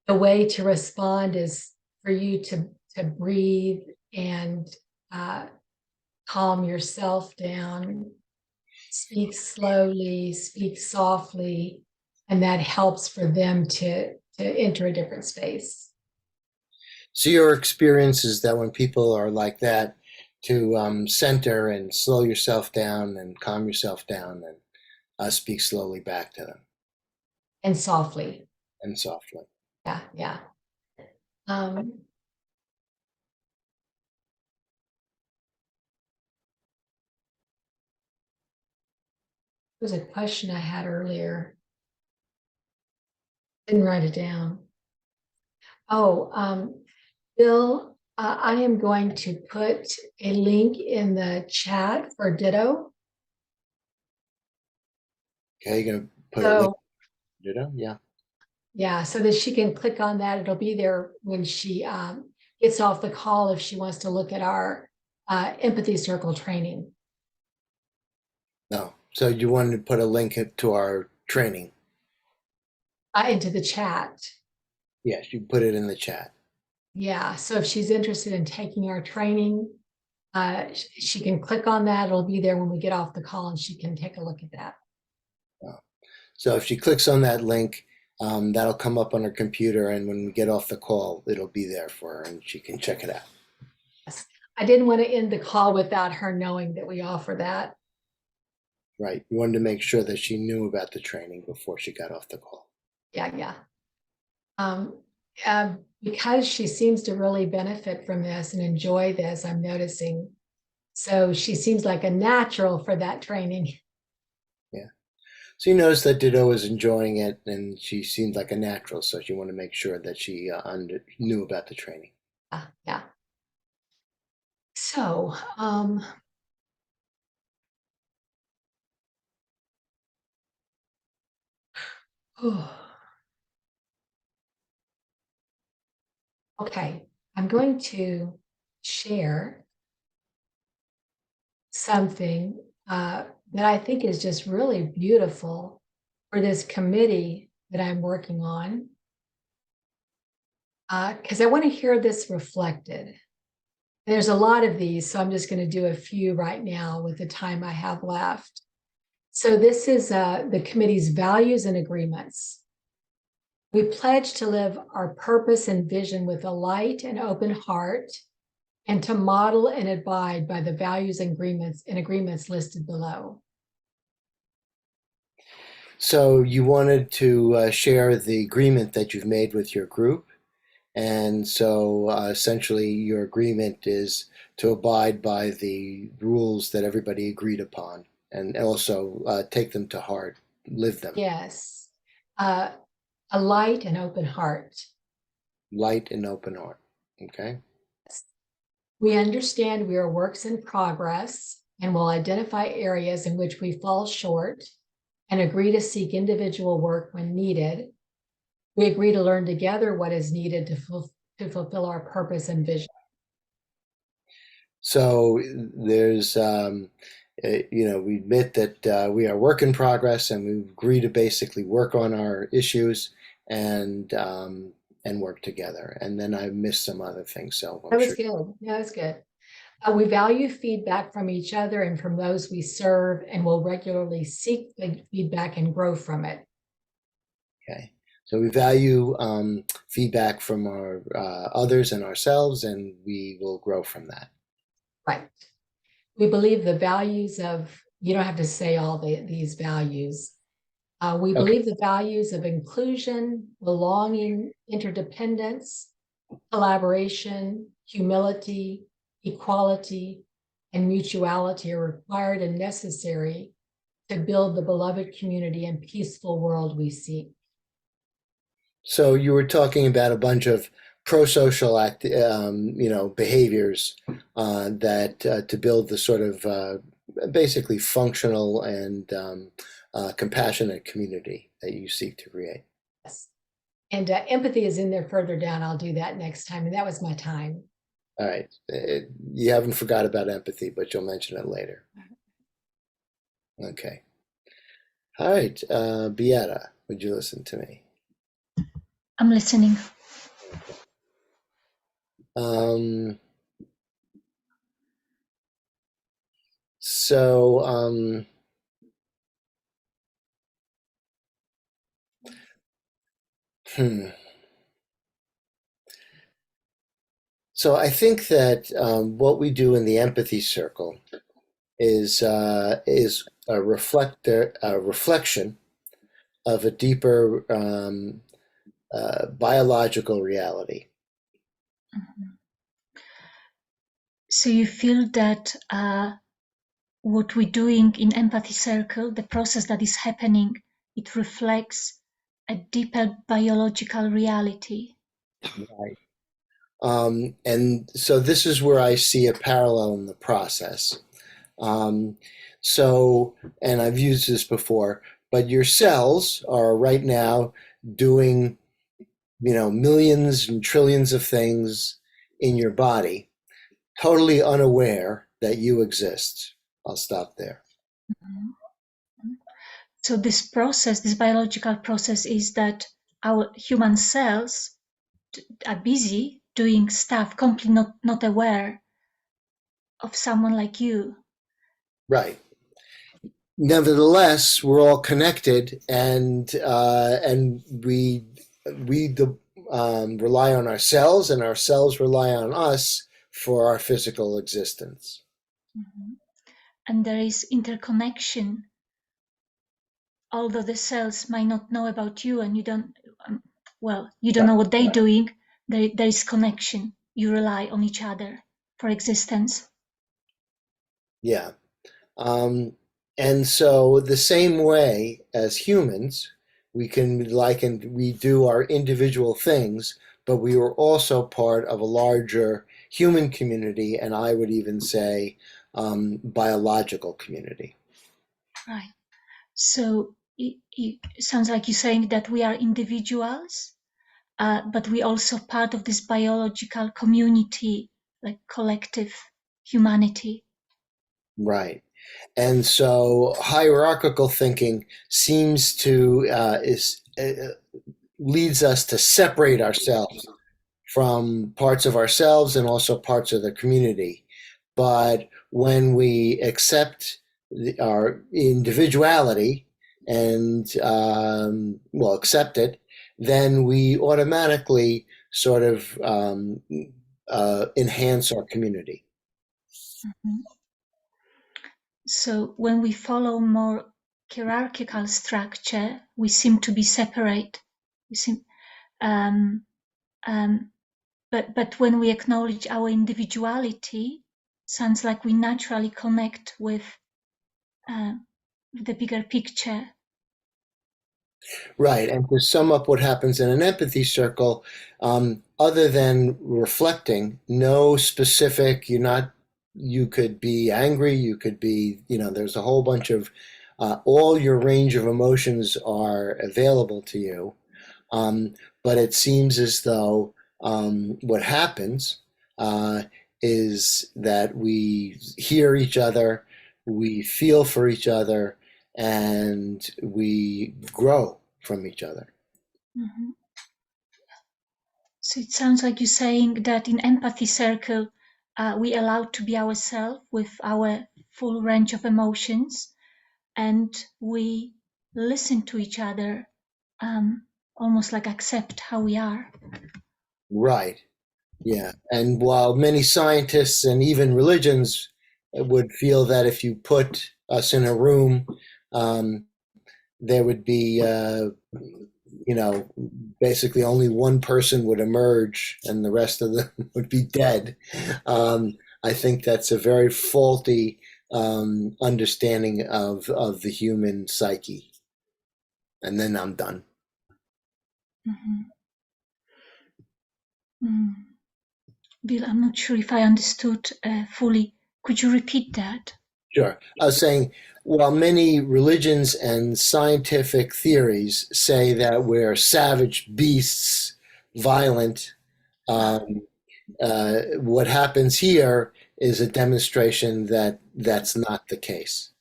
the way to respond is for you to breathe and calm yourself down, speak slowly, speak softly, and that helps for them to enter a different space. So your experience is that when people are like that, to center and slow yourself down and calm yourself down and speak slowly back to them And softly. and softly. Yeah, yeah. There was a question I had earlier. Didn't write it down. Oh, Bill, I am going to put a link in the chat for Ditto. Okay, you're gonna put a So, link. Ditto? Yeah. yeah, so that she can click on that. It'll be there when she gets off the call if she wants to look at our empathy circle training. No. So you wanted to put a link to our training. Into the chat. Yes, you put it in the chat. Yeah, so if she's interested in taking our training, she can click on that. It'll be there when we get off the call and she can take a look at that. So if she clicks on that link, that'll come up on her computer, and when we get off the call, it'll be there for her and she can check it out. Yes. I didn't want to end the call without her knowing that we offer that. Right. You wanted to make sure that she knew about the training before she got off the call. Yeah, yeah. Because she seems to really benefit from this and enjoy this, I'm noticing. So she seems like a natural for that training. Yeah. So you noticed that Ditto is enjoying it, and she seemed like a natural. So you want to make sure that she knew about the training. Yeah. So, okay, I'm going to share something that I think is just really beautiful for this committee that I'm working on. Because I want to hear this reflected. There's a lot of these, so I'm just going to do a few right now with the time I have left. So this is the committee's values and agreements. We pledge to live our purpose and vision with a light and open heart, and to model and abide by the values and agreements listed below. So you wanted to share the agreement that you've made with your group. And so essentially your agreement is to abide by the rules that everybody agreed upon, and also take them to heart, live them. Yes. a light and open heart. Light and open heart. Okay. We understand we are works in progress and will identify areas in which we fall short and agree to seek individual work when needed. We agree to learn together what is needed to fulfill our purpose and vision. So there's, we admit that we are work in progress, and we agree to basically work on our issues and work together. And then I missed some other things. So That was good. Yeah, that was good. We value feedback from each other and from those we serve, and will regularly seek feedback and grow from it. Okay. So we value feedback from our others and ourselves, and we will grow from that. Right. We believe the values of, you don't have to say all these values. We believe the values of inclusion, belonging, interdependence, collaboration, humility, equality, and mutuality are required and necessary to build the beloved community and peaceful world we seek. So you were talking about a bunch of pro-social behaviors that to build the sort of basically functional and compassionate community that you seek to create. Yes. And empathy is in there further down. I'll do that next time. And that was my time. All right. You haven't forgot about empathy, but you'll mention it later. Okay. All right. Beata, would you listen to me? I'm listening. So I think that what we do in the empathy circle is a reflection of a deeper biological reality. Mhm. So you feel that what we're doing in Empathy Circle, the process that is happening, it reflects a deeper biological reality. Right. And so this is where I see a parallel in the process. And I've used this before, but your cells are right now doing, millions and trillions of things in your body, totally unaware that you exist. I'll stop there. Mhm. So this process, this biological process, is that our human cells are busy doing stuff, completely not aware of someone like you. Right. Nevertheless, we're all connected, and we rely on ourselves, and ourselves rely on us for our physical existence. Mhm. And there is interconnection. Although the cells might not know about you, and you don't, you don't know what they're doing, there is connection. You rely on each other for existence. Yeah. And so the same way as humans, we do our individual things, but we are also part of a larger human community, and I would even say biological community. Right. So it sounds like you're saying that we are individuals, but we also part of this biological community, like collective humanity. Right. And so hierarchical thinking seems to leads us to separate ourselves from parts of ourselves and also parts of the community. But when we accept our individuality and accept it, then we automatically sort of enhance our community. Mm-hmm. So when we follow more hierarchical structure, we seem to be separate. We seem, but when we acknowledge our individuality, sounds like we naturally connect with the bigger picture. Right. And to sum up what happens in an empathy circle, other than reflecting, no specific, you could be angry, you could be, there's a whole bunch of, all your range of emotions are available to you. But it seems as though what happens is that we hear each other, we feel for each other, and we grow from each other. Mhm. So it sounds like you're saying that in empathy circle, we allow to be ourselves with our full range of emotions, and we listen to each other, almost like accept how we are. Right. Yeah. And while many scientists and even religions would feel that if you put us in a room, um, there would be, basically only one person would emerge and the rest of them would be dead. I think that's a very faulty understanding of the human psyche. And then I'm done. Mhm. Mm. Bill, I'm not sure if I understood fully. Could you repeat that? Sure. I was saying, while many religions and scientific theories say that we're savage beasts, violent, what happens here is a demonstration that that's not the case.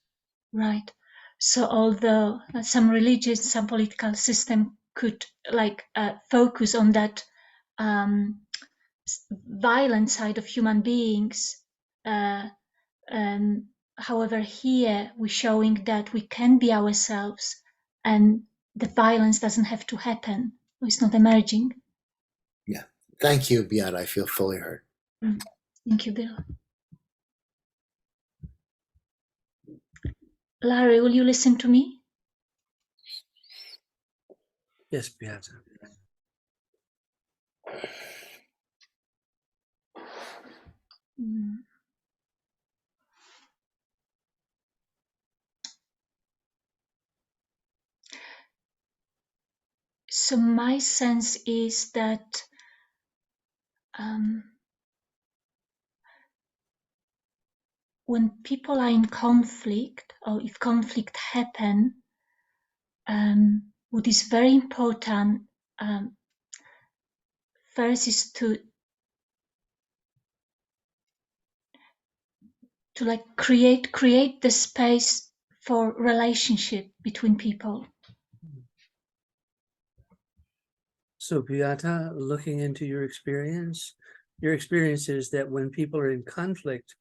Right. So although some religious, some political system could focus on that violent side of human beings, however, here we're showing that we can be ourselves and the violence doesn't have to happen. It's not emerging. Yeah. Thank you, Beata. I feel fully heard. Thank you, Bill. Larry, will you listen to me? Yes, Beata. Mm. So my sense is that when people are in conflict, or if conflict happen, what is very important first is to create the space for relationship between people. So Beata, looking into your experience is that when people are in conflict,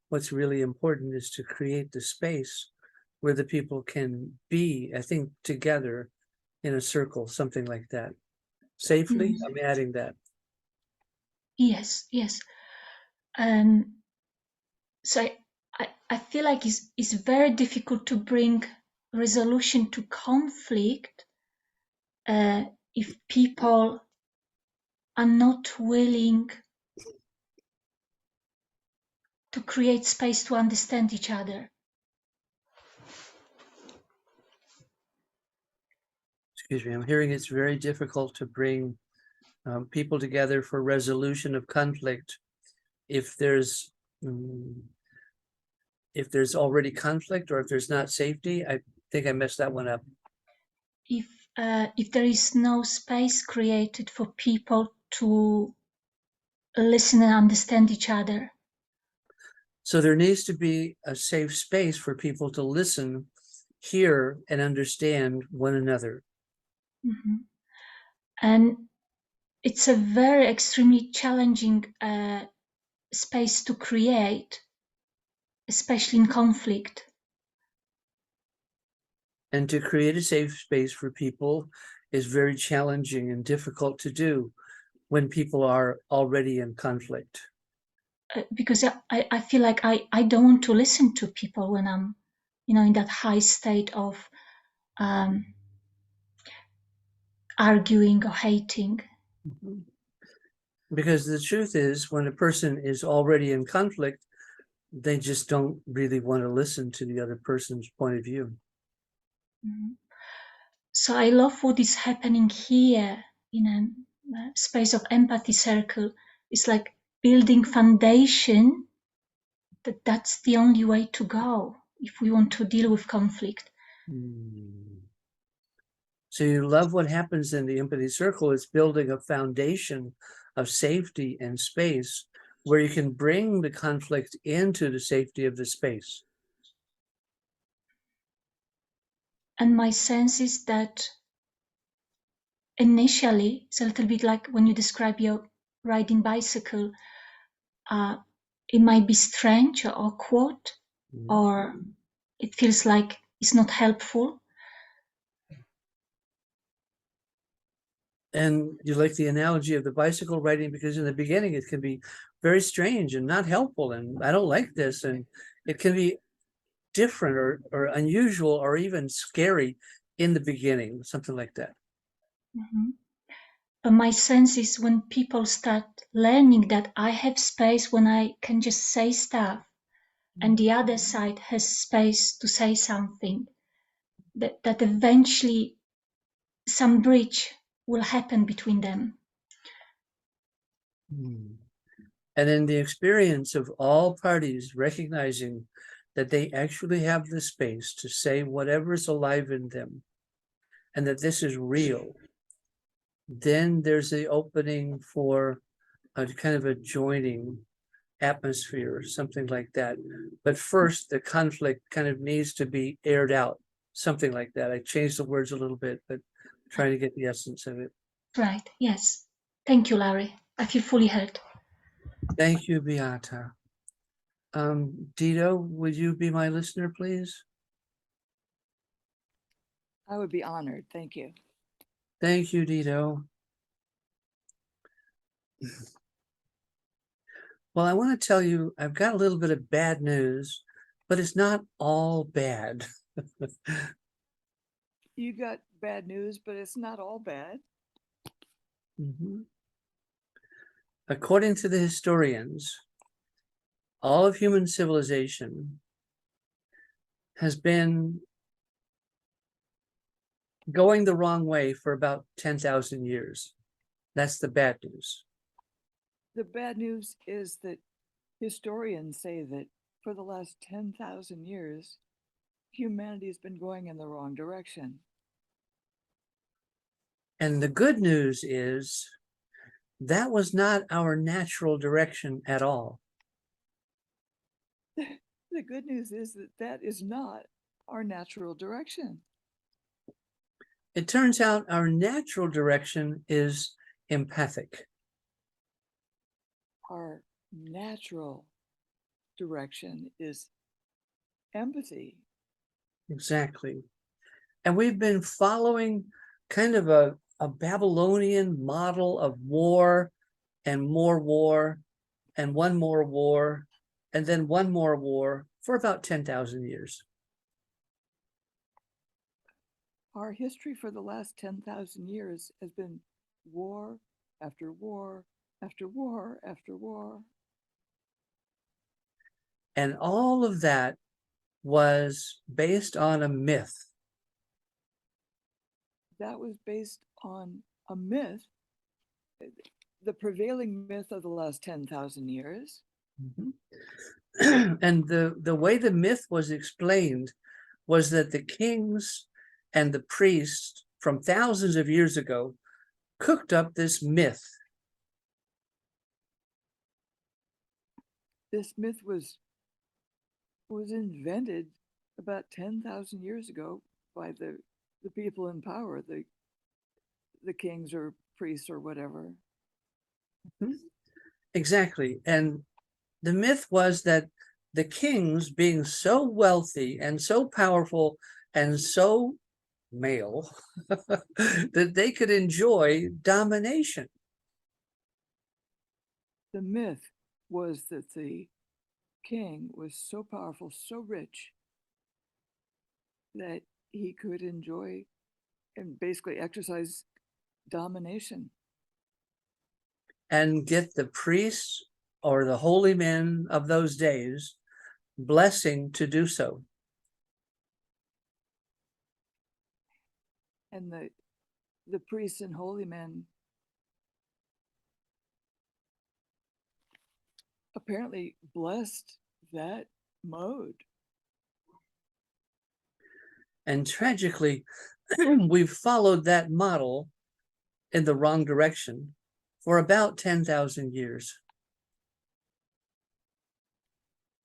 what's really important is to create the space where the people can be, I think, together in a circle, something like that. Safely, I'm adding that. Yes. So I feel like it's very difficult to bring resolution to conflict if people are not willing to create space to understand each other. Excuse me, I'm hearing it's very difficult to bring people together for resolution of conflict if there's already conflict, or if there's not safety. I think I messed that one up. If there is no space created for people to listen and understand each other. So there needs to be a safe space for people to listen, hear, and understand one another. Mm-hmm. And it's a very extremely challenging space to create, especially in conflict. And to create a safe space for people is very challenging and difficult to do when people are already in conflict. Because I feel like I don't want to listen to people when I'm, in that high state of arguing or hating. Because the truth is, when a person is already in conflict, they just don't really want to listen to the other person's point of view. Mm-hmm. So I love what is happening here in a space of empathy circle. It's like building foundation. That's the only way to go if we want to deal with conflict. So you love what happens in the empathy circle. It's building a foundation of safety and space where you can bring the conflict into the safety of the space. And my sense is that initially, it's a little bit like when you describe your riding bicycle, it might be strange or awkward, or it feels like it's not helpful. And you like the analogy of the bicycle riding because in the beginning it can be very strange and not helpful, and I don't like this, and it can be different or unusual or even scary in the beginning, something like that. But my sense is when people start learning that I have space when I can just say stuff, and the other side has space to say something, that eventually some bridge will happen between them. And in the experience of all parties recognizing that they actually have the space to say whatever's alive in them, and that this is real, then there's the opening for a kind of a joining atmosphere or something like that. But first, the conflict kind of needs to be aired out, something like that. I changed the words a little bit, but trying to get the essence of it. Right, yes. Thank you, Larry. I feel fully heard. Thank you, Beata. Dido, would you be my listener, please? I would be honored. Thank you. Thank you, Dido. Well, I want to tell you, I've got a little bit of bad news, but it's not all bad. You got bad news, but it's not all bad. According to the historians, all of human civilization has been going the wrong way for about 10,000 years. That's the bad news. The bad news is that historians say that for the last 10,000 years, humanity has been going in the wrong direction. And the good news is that was not our natural direction at all. The good news is that that is not our natural direction. It turns out our natural direction is empathic. Our natural direction is empathy. Exactly. And we've been following kind of a Babylonian model of war and more war and one more war and then one more war for about 10,000 years. Our history for the last 10,000 years has been war after war after war after war. And all of that was based on a myth. That was based on a myth, the prevailing myth of the last 10,000 years. And the way the myth was explained was that the kings and the priests from thousands of years ago cooked up this myth. This myth was invented about 10,000 years ago by the people in power, the kings or priests or whatever. Exactly. And the myth was that the kings, being so wealthy and so powerful and so male, that they could enjoy domination. The myth was that the king was so powerful, so rich, that he could enjoy and basically exercise domination. And get the priests or the holy men of those days blessing to do so. And the priests and holy men apparently blessed that mode. And tragically, we've followed that model in the wrong direction for about 10,000 years.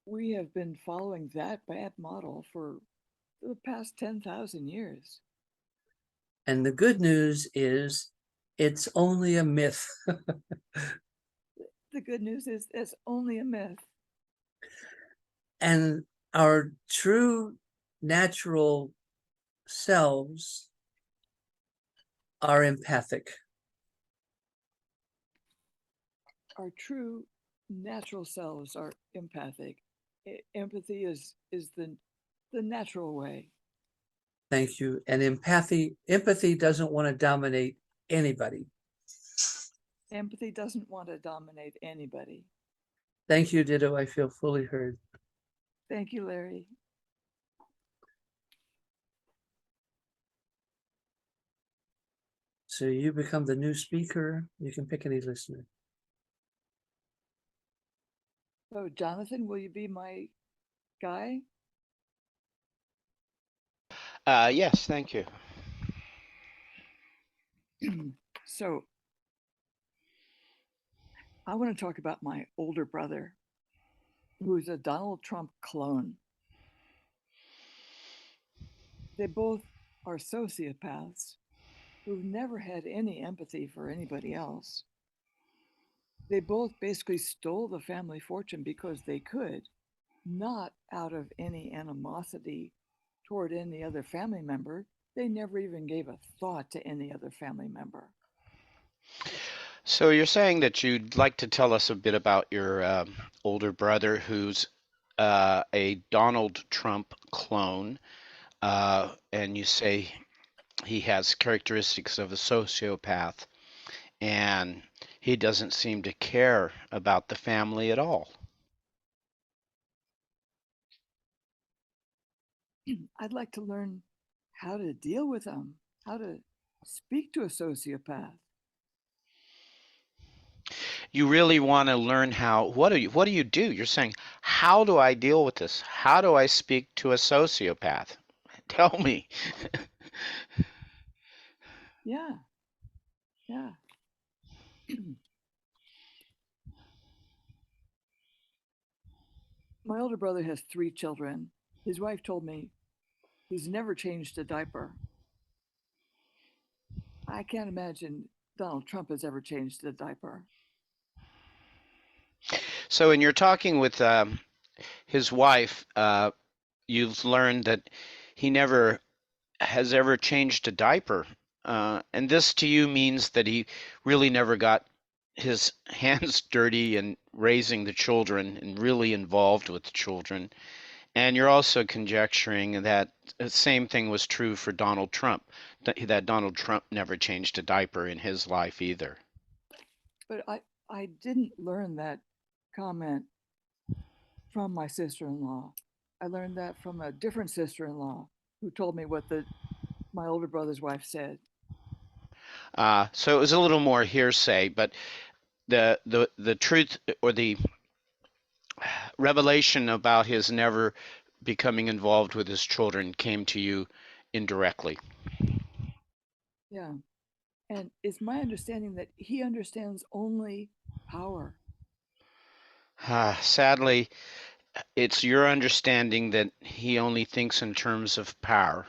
We have been following that bad model for the past 10,000 years. And the good news is it's only a myth. The good news is it's only a myth. And our true natural selves are empathic. Our true natural selves are empathic. Empathy is the natural way. Thank you. And empathy doesn't want to dominate anybody. Empathy doesn't want to dominate anybody. Thank you, Ditto. I feel fully heard. Thank you, Larry. So you become the new speaker. You can pick any listener. So, Jonathan, will you be my guy? Yes, thank you. So, I want to talk about my older brother, who's a Donald Trump clone. They both are sociopaths who've never had any empathy for anybody else. They both basically stole the family fortune because they could, not out of any animosity toward any other family member. They never even gave a thought to any other family member. So you're saying that you'd like to tell us a bit about your older brother who's a Donald Trump clone, and you say he has characteristics of a sociopath, and he doesn't seem to care about the family at all. I'd like to learn how to deal with them, how to speak to a sociopath. You really want to learn what do you do? You're saying, how do I deal with this? How do I speak to a sociopath? Tell me. Yeah. My older brother has 3 children. His wife told me he's never changed a diaper. I can't imagine Donald Trump has ever changed a diaper. So when you're talking with his wife, you've learned that he never has ever changed a diaper. And this to you means that he really never got his hands dirty in raising the children and really involved with the children. And you're also conjecturing that the same thing was true for Donald Trump, that Donald Trump never changed a diaper in his life either. But I didn't learn that comment from my sister-in-law. I learned that from a different sister-in-law who told me what my older brother's wife said. So it was a little more hearsay, but the truth or the revelation about his never becoming involved with his children came to you indirectly. Yeah. And it's my understanding that he understands only power. Sadly, it's your understanding that he only thinks in terms of power.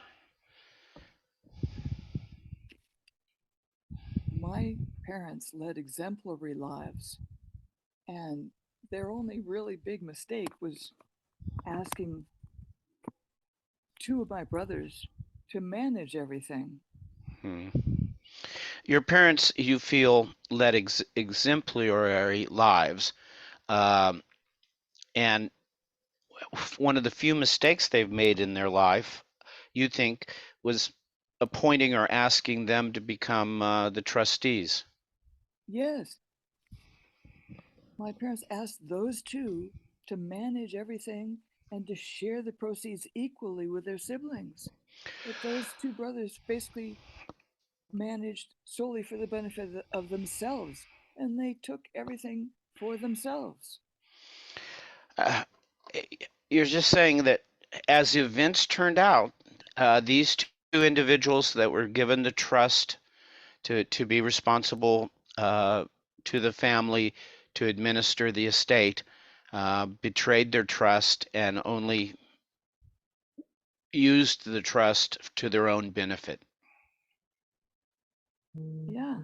My parents led exemplary lives, and their only really big mistake was asking 2 of my brothers to manage everything. Your parents, you feel, led exemplary lives, and one of the few mistakes they've made in their life, you think, was appointing or asking them to become the trustees. Yes. My parents asked those 2 to manage everything and to share the proceeds equally with their siblings. But those 2 brothers basically managed solely for the benefit of themselves, and they took everything for themselves. Uh, you're just saying that as events turned out, these two individuals that were given the trust to be responsible to the family to administer the estate betrayed their trust and only used the trust to their own benefit. Yeah.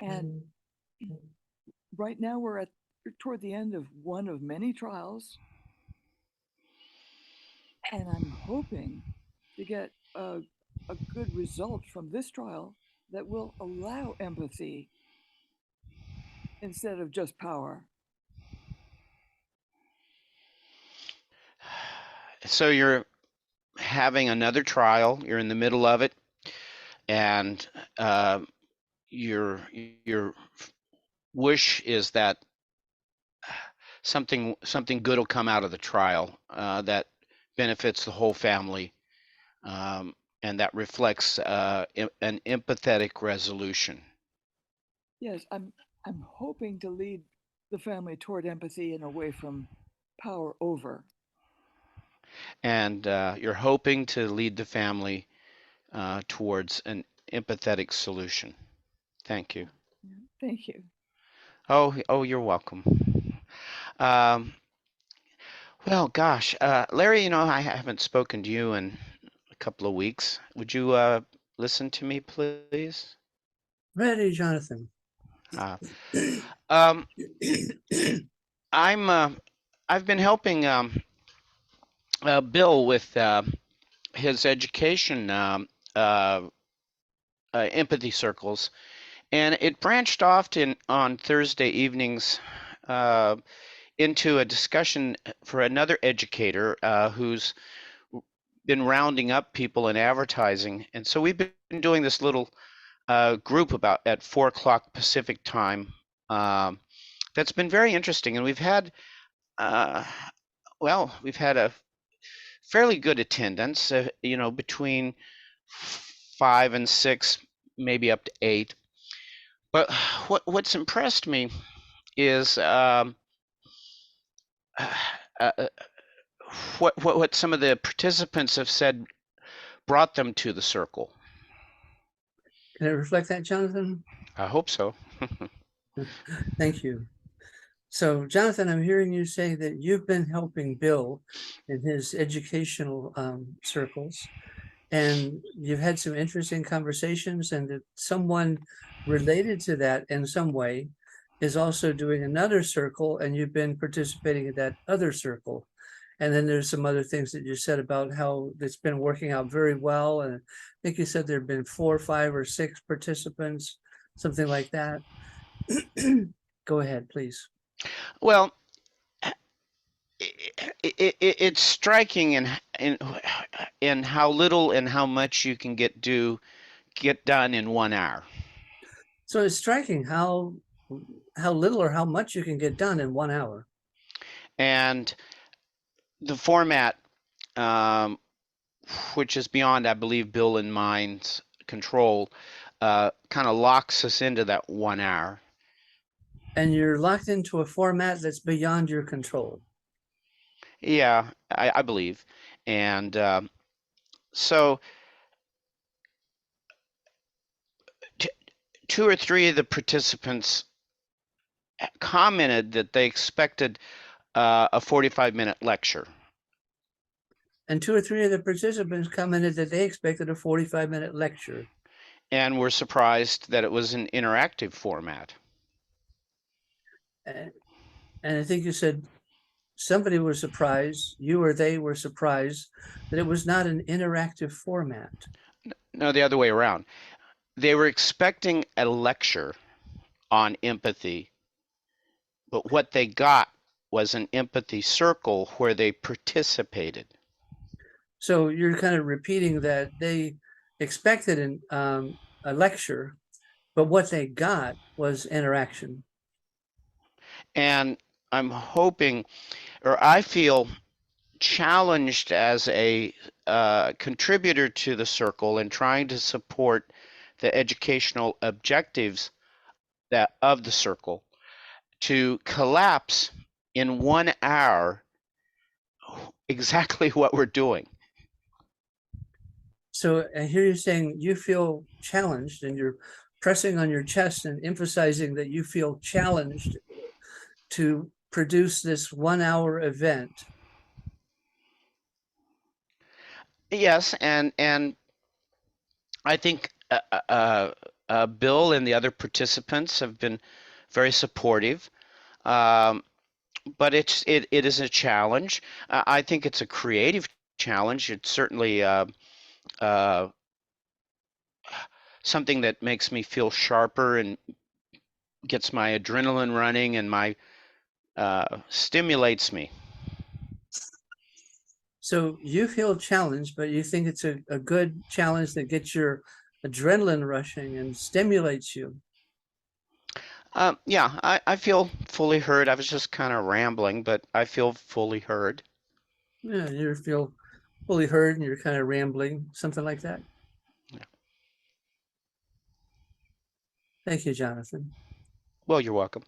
And right now we're toward the end of one of many trials. And I'm hoping to get a good result from this trial that will allow empathy instead of just power. So you're having another trial, you're in the middle of it, and your wish is that something good will come out of the trial that benefits the whole family, and that reflects an empathetic resolution. Yes, I'm hoping to lead the family toward empathy and away from power over. And you're hoping to lead the family towards an empathetic solution. Thank you. Thank you. Oh, you're welcome. Well, gosh, Larry, I haven't spoken to you in a couple of weeks. Would you listen to me, please? Ready, Jonathan. I've been helping Bill with his education empathy circles, and it branched off on Thursday evenings into a discussion for another educator who's been rounding up people in advertising. And so we've been doing this little group about at 4 o'clock Pacific time. That's been very interesting. And we've had, we've had a fairly good attendance, between 5 and 6, maybe up to 8. But what's impressed me is what some of the participants have said brought them to the circle. Can it reflect that, Jonathan? I hope so. Thank you. So, Jonathan, I'm hearing you say that you've been helping Bill in his educational circles, and you've had some interesting conversations, and that someone related to that in some way is also doing another circle, and you've been participating in that other circle. And then there's some other things that you said about how it's been working out very well. And I think you said there have been 4, 5, or 6 participants, something like that. Go ahead, please. Well, it's striking in how little and how much you can get done in 1 hour. So it's striking how little or how much you can get done in 1 hour. And the format, which is beyond, I believe, Bill and mine's control, kind of locks us into that 1 hour. And you're locked into a format that's beyond your control. Yeah, I believe. And so 2 or 3 of the participants commented that they expected a 45-minute lecture. And 2 or 3 of the participants commented that they expected a 45-minute lecture. And were surprised that it was an interactive format. And I think you said somebody was surprised, you or they were surprised, that it was not an interactive format. No, the other way around. They were expecting a lecture on empathy, but what they got was an empathy circle where they participated. So you're kind of repeating that they expected a lecture, but what they got was interaction. And I'm hoping, or I feel challenged as a contributor to the circle and trying to support the educational objectives of the circle to collapse in 1 hour exactly what we're doing. So I hear you saying you feel challenged, and you're pressing on your chest and emphasizing that you feel challenged to produce this 1 hour event. Yes, and I think Bill and the other participants have been very supportive, but it is a challenge. I think it's a creative challenge. It's certainly something that makes me feel sharper and gets my adrenaline running and my stimulates me. So you feel challenged, but you think it's a good challenge that gets your adrenaline rushing and stimulates you. Yeah, I feel fully heard. I was just kind of rambling, but I feel fully heard. Yeah, you feel fully heard and you're kind of rambling, something like that. Yeah. Thank you, Jonathan. Well, you're welcome.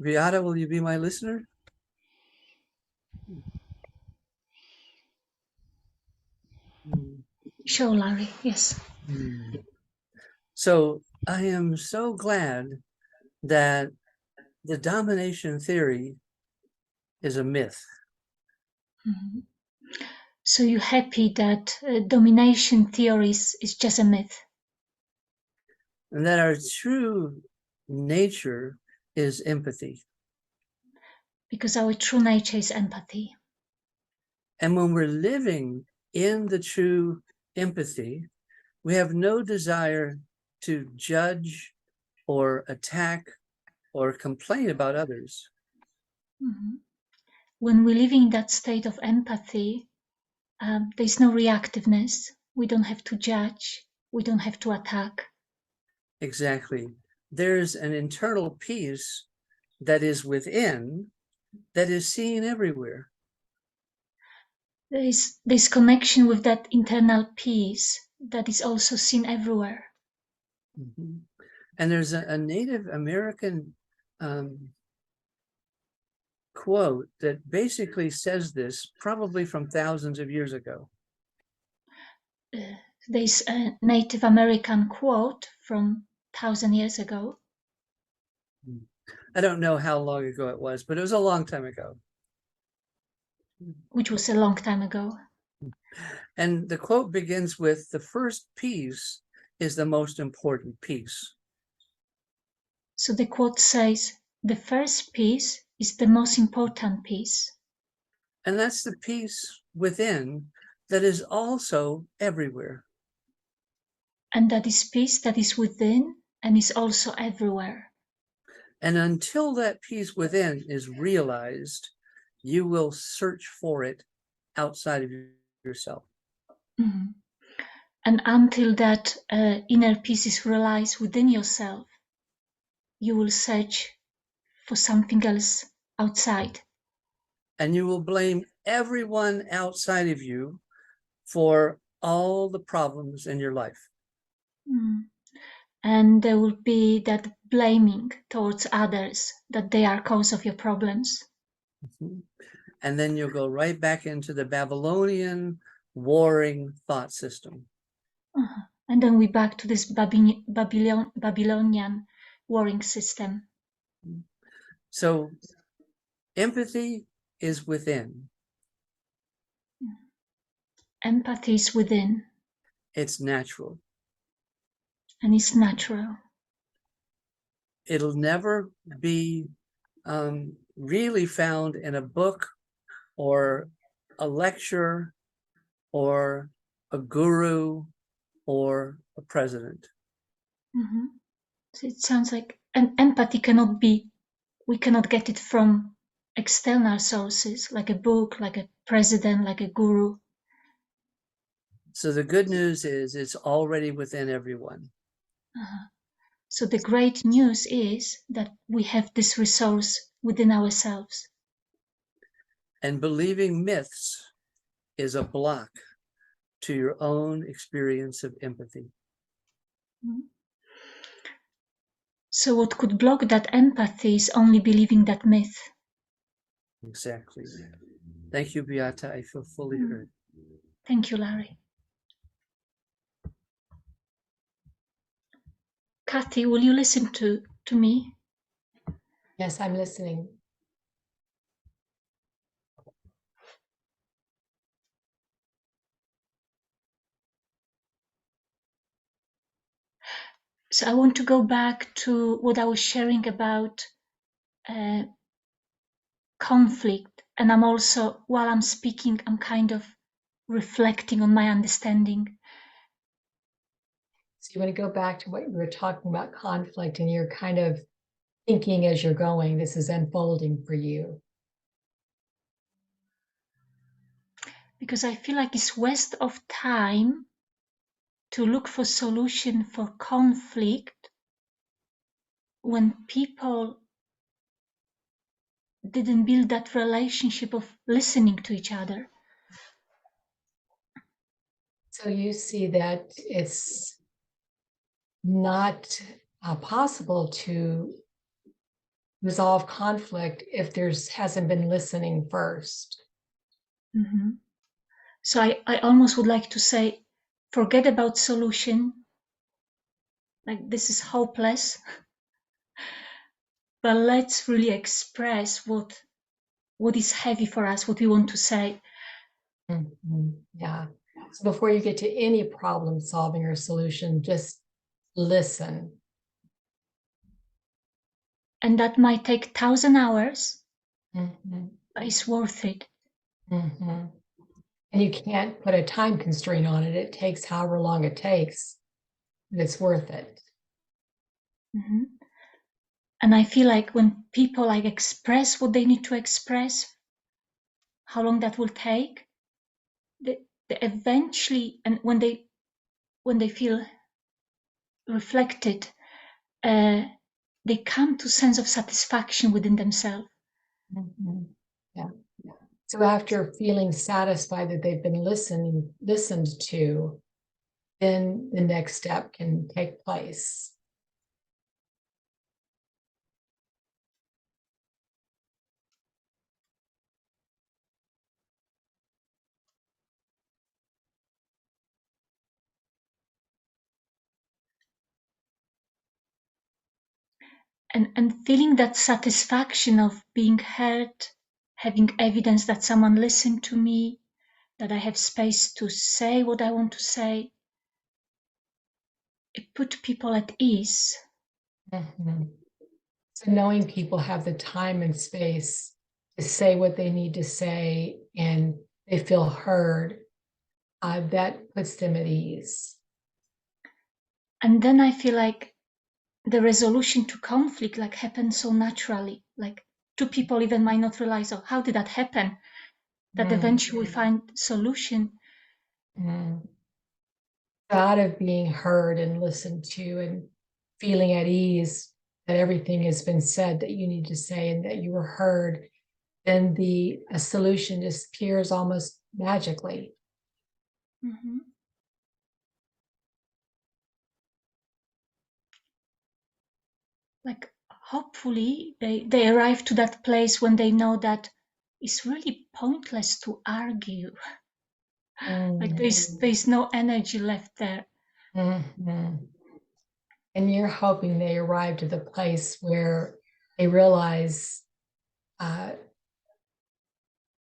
Beata, will you be my listener? Sure, Larry. Yes. So I am so glad that the domination theory is a myth. Mhm. So you're happy that domination theories is just a myth? And that our true nature is empathy. Because our true nature is empathy. And when we're living in the true empathy, we have no desire to judge or attack or complain about others. Mhm. When we live in that state of empathy, there's no reactiveness. We don't have to judge. We don't have to attack. Exactly. There's an internal peace that is within, that is seen everywhere. There's connection with that internal peace that is also seen everywhere. Mm-hmm. And there's a Native American quote that basically says this, probably from thousands of years ago. There's a Native American quote from 1,000 years ago. I don't know how long ago it was, but it was a long time ago. Which was a long time ago. And the quote begins with, "The first piece is the most important piece." So the quote says, the first piece is the most important piece. And that's the piece within that is also everywhere. And that is peace that is within and is also everywhere. And until that peace within is realized, you will search for it outside of yourself. Mm-hmm. And until that inner peace is realized within yourself, you will search for something else outside. And you will blame everyone outside of you for all the problems in your life. And there will be that blaming towards others, that they are cause of your problems. Mm-hmm. And then you'll go right back into the Babylonian warring thought system. And then we're back to this Babylonian warring system. So empathy is within. Empathy is within. It's natural. And it's natural. It'll never be really found in a book or a lecture or a guru or a president. Mm-hmm. So it sounds like an empathy cannot be, we cannot get it from external sources, like a book, like a president, like a guru. So the good news is it's already within everyone. So the great news is that we have this resource within ourselves. And believing myths is a block to your own experience of empathy. So what could block that empathy is only believing that myth. Exactly. Thank you, Beata. I feel fully heard. Thank you, Larry. Kathy, will you listen to me? Yes, I'm listening. So I want to go back to what I was sharing about conflict. And I'm also, while I'm speaking, I'm kind of reflecting on my understanding. So you want to go back to what you were talking about, conflict, and you're kind of thinking as you're going, this is unfolding for you. Because I feel like it's waste of time to look for solution for conflict when people didn't build that relationship of listening to each other. So you see that it's not possible to resolve conflict if there's hasn't been listening first. Mm-hmm. So I almost would like to say, forget about solution. Like this is hopeless. But let's really express what is heavy for us, what we want to say. Yeah. So before you get to any problem solving or solution, just listen. And that might take 1,000 hours, Mm-hmm. but it's worth it. Mm-hmm. And you can't put a time constraint on it. It takes however long it takes, but it's worth it. Mm-hmm. And I feel like when people like express what they need to express, how long that will take, they eventually, and when they feel reflected, they come to sense of satisfaction within themselves. Mm-hmm. Yeah. So after feeling satisfied that they've been listened to, then the next step can take place. And feeling that satisfaction of being heard, having evidence that someone listened to me, that I have space to say what I want to say, it put people at ease. Mm-hmm. So knowing people have the time and space to say what they need to say and they feel heard, that puts them at ease. And then I feel like the resolution to conflict like happens so naturally. Like two people even might not realize, oh, how did that happen? That eventually we find solution. Out of being heard and listened to and feeling at ease that everything has been said that you need to say and that you were heard, then a solution just appears almost magically. Mm-hmm. Like hopefully they arrive to that place when they know that it's really pointless to argue. Like there's no energy left there. Mm-hmm. And you're hoping they arrive to the place where they realize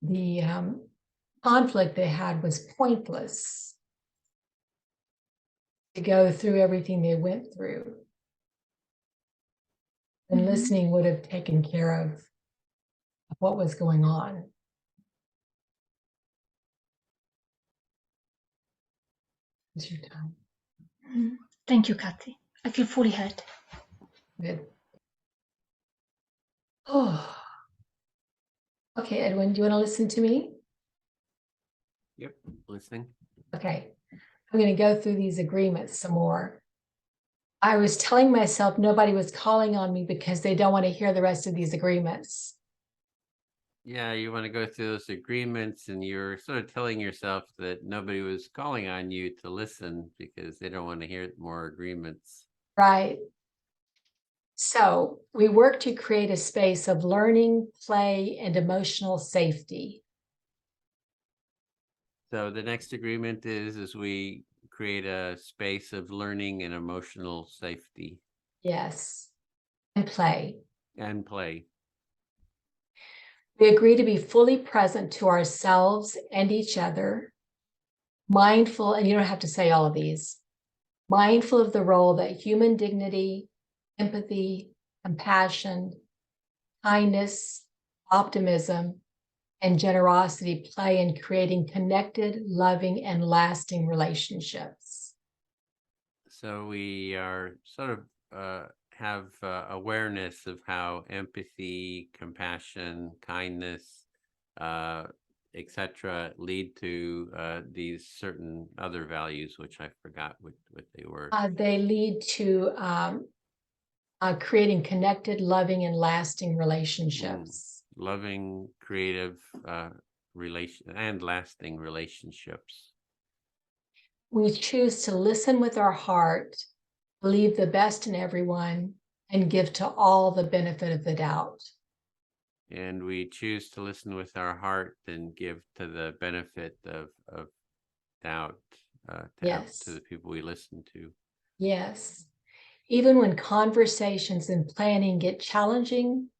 the conflict they had was pointless to go through everything they went through. And listening would have taken care of what was going on. It's your time. Thank you, Kathy. I feel fully heard. Good. Oh. Okay, Edwin, do you want to listen to me? Yep, listening. Okay. I'm going to go through these agreements some more. I was telling myself nobody was calling on me because they don't want to hear the rest of these agreements. Yeah, you want to go through those agreements, and you're sort of telling yourself that nobody was calling on you to listen because they don't want to hear more agreements. Right. So we work to create a space of learning, play, and emotional safety. So the next agreement is we create a space of learning and emotional safety Yes. And play. and play. We agree to be fully present to ourselves and each other, mindful, and you don't have to say all of these, mindful of the role that human dignity, empathy, compassion, kindness, optimism, and generosity play in creating connected, loving, and lasting relationships. So we are sort of have awareness of how empathy, compassion, kindness, etc., lead to these certain other values, which I forgot what they were. They lead to creating connected, loving, and lasting relationships. Loving, creative, relation and lasting relationships. We choose to listen with our heart, believe the best in everyone, and give to all the benefit of the doubt. And we choose to listen with our heart and give to the benefit of doubt to the people we listen to. Yes. Even when conversations and planning get challenging,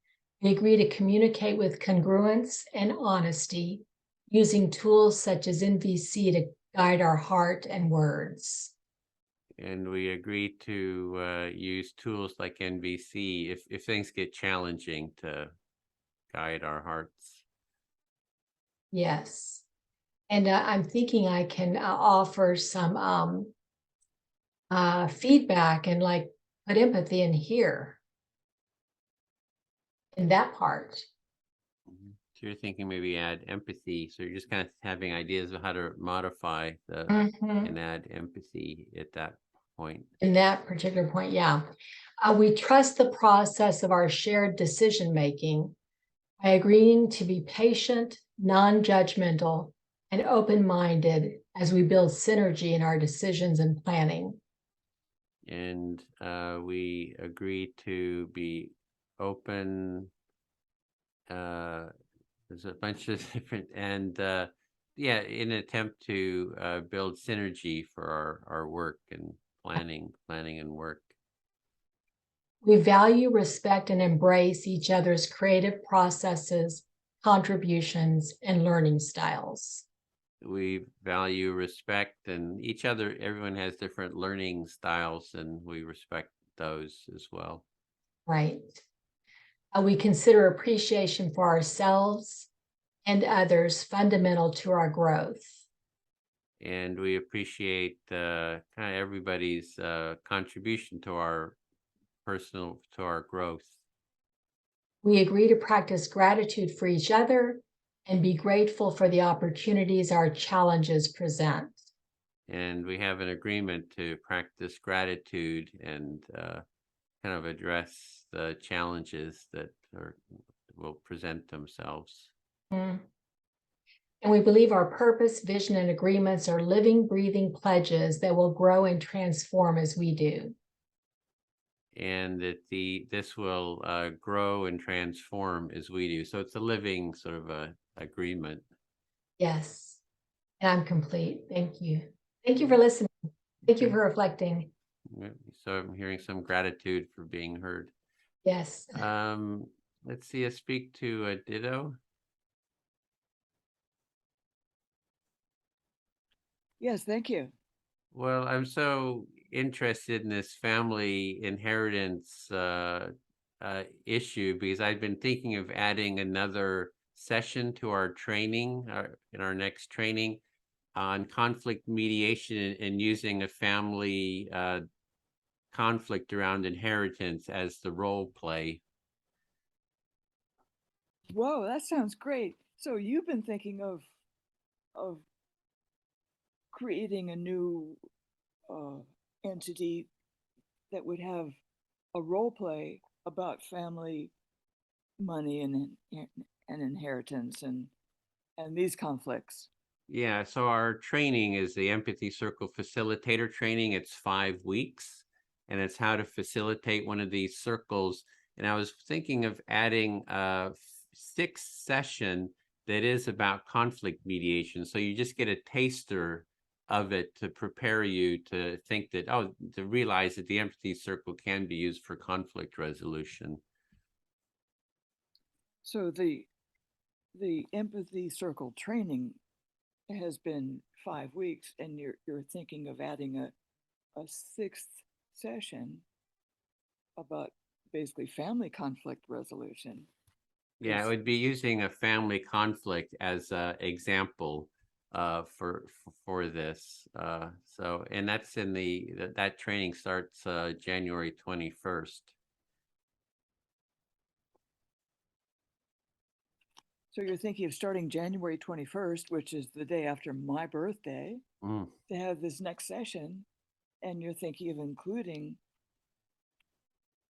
we agree to communicate with congruence and honesty, using tools such as NVC to guide our heart and words. And we agree to use tools like NVC if things get challenging to guide our hearts. Yes. And I'm thinking I can offer some feedback and like put empathy in here, in that part. So you're thinking maybe add empathy. So you're just kind of having ideas of how to modify the and add empathy at that point. In that particular point, yeah. We trust the process of our shared decision making by agreeing to be patient, non-judgmental, and open-minded as we build synergy in our decisions and planning. And we agree to be open. There's a bunch of different, and yeah, in an attempt to build synergy for our work and planning and work. We value, respect, and embrace each other's creative processes, contributions, and learning styles. We value, respect, and each other. Everyone has different learning styles, and we respect those as well. Right. We consider appreciation for ourselves and others fundamental to our growth. And we appreciate kind of everybody's contribution to our growth. We agree to practice gratitude for each other and be grateful for the opportunities our challenges present. And we have an agreement to practice gratitude and kind of address the challenges that will present themselves. And we believe our purpose, vision, and agreements are living, breathing pledges that will grow and transform as we do. And that this will grow and transform as we do. So it's a living sort of a agreement. Yes. And I'm complete. Thank you. Thank you for listening. Thank you for reflecting. So I'm hearing some gratitude for being heard. Yes. Let's see, speak to Ditto. Yes, thank you. Well, I'm so interested in this family inheritance issue because I've been thinking of adding another session to our training, in our next training, on conflict mediation and using a family conflict around inheritance as the role play. Whoa, that sounds great. So you've been thinking of creating a new entity that would have a role play about family money and inheritance and these conflicts. Yeah, so our training is the Empathy Circle Facilitator Training. It's 5 weeks, and it's how to facilitate one of these circles. And I was thinking of adding a 6th session that is about conflict mediation. So you just get a taster of it to prepare you to think that, oh, to realize that the Empathy Circle can be used for conflict resolution. So the empathy circle training has been 5 weeks, and you're thinking of adding a 6th session about basically family conflict resolution. Yeah, it would be using a family conflict as an example for this. So, and that's in that training starts January 21st. So you're thinking of starting January 21st, which is the day after my birthday, Mm. to have this next session, and you're thinking of including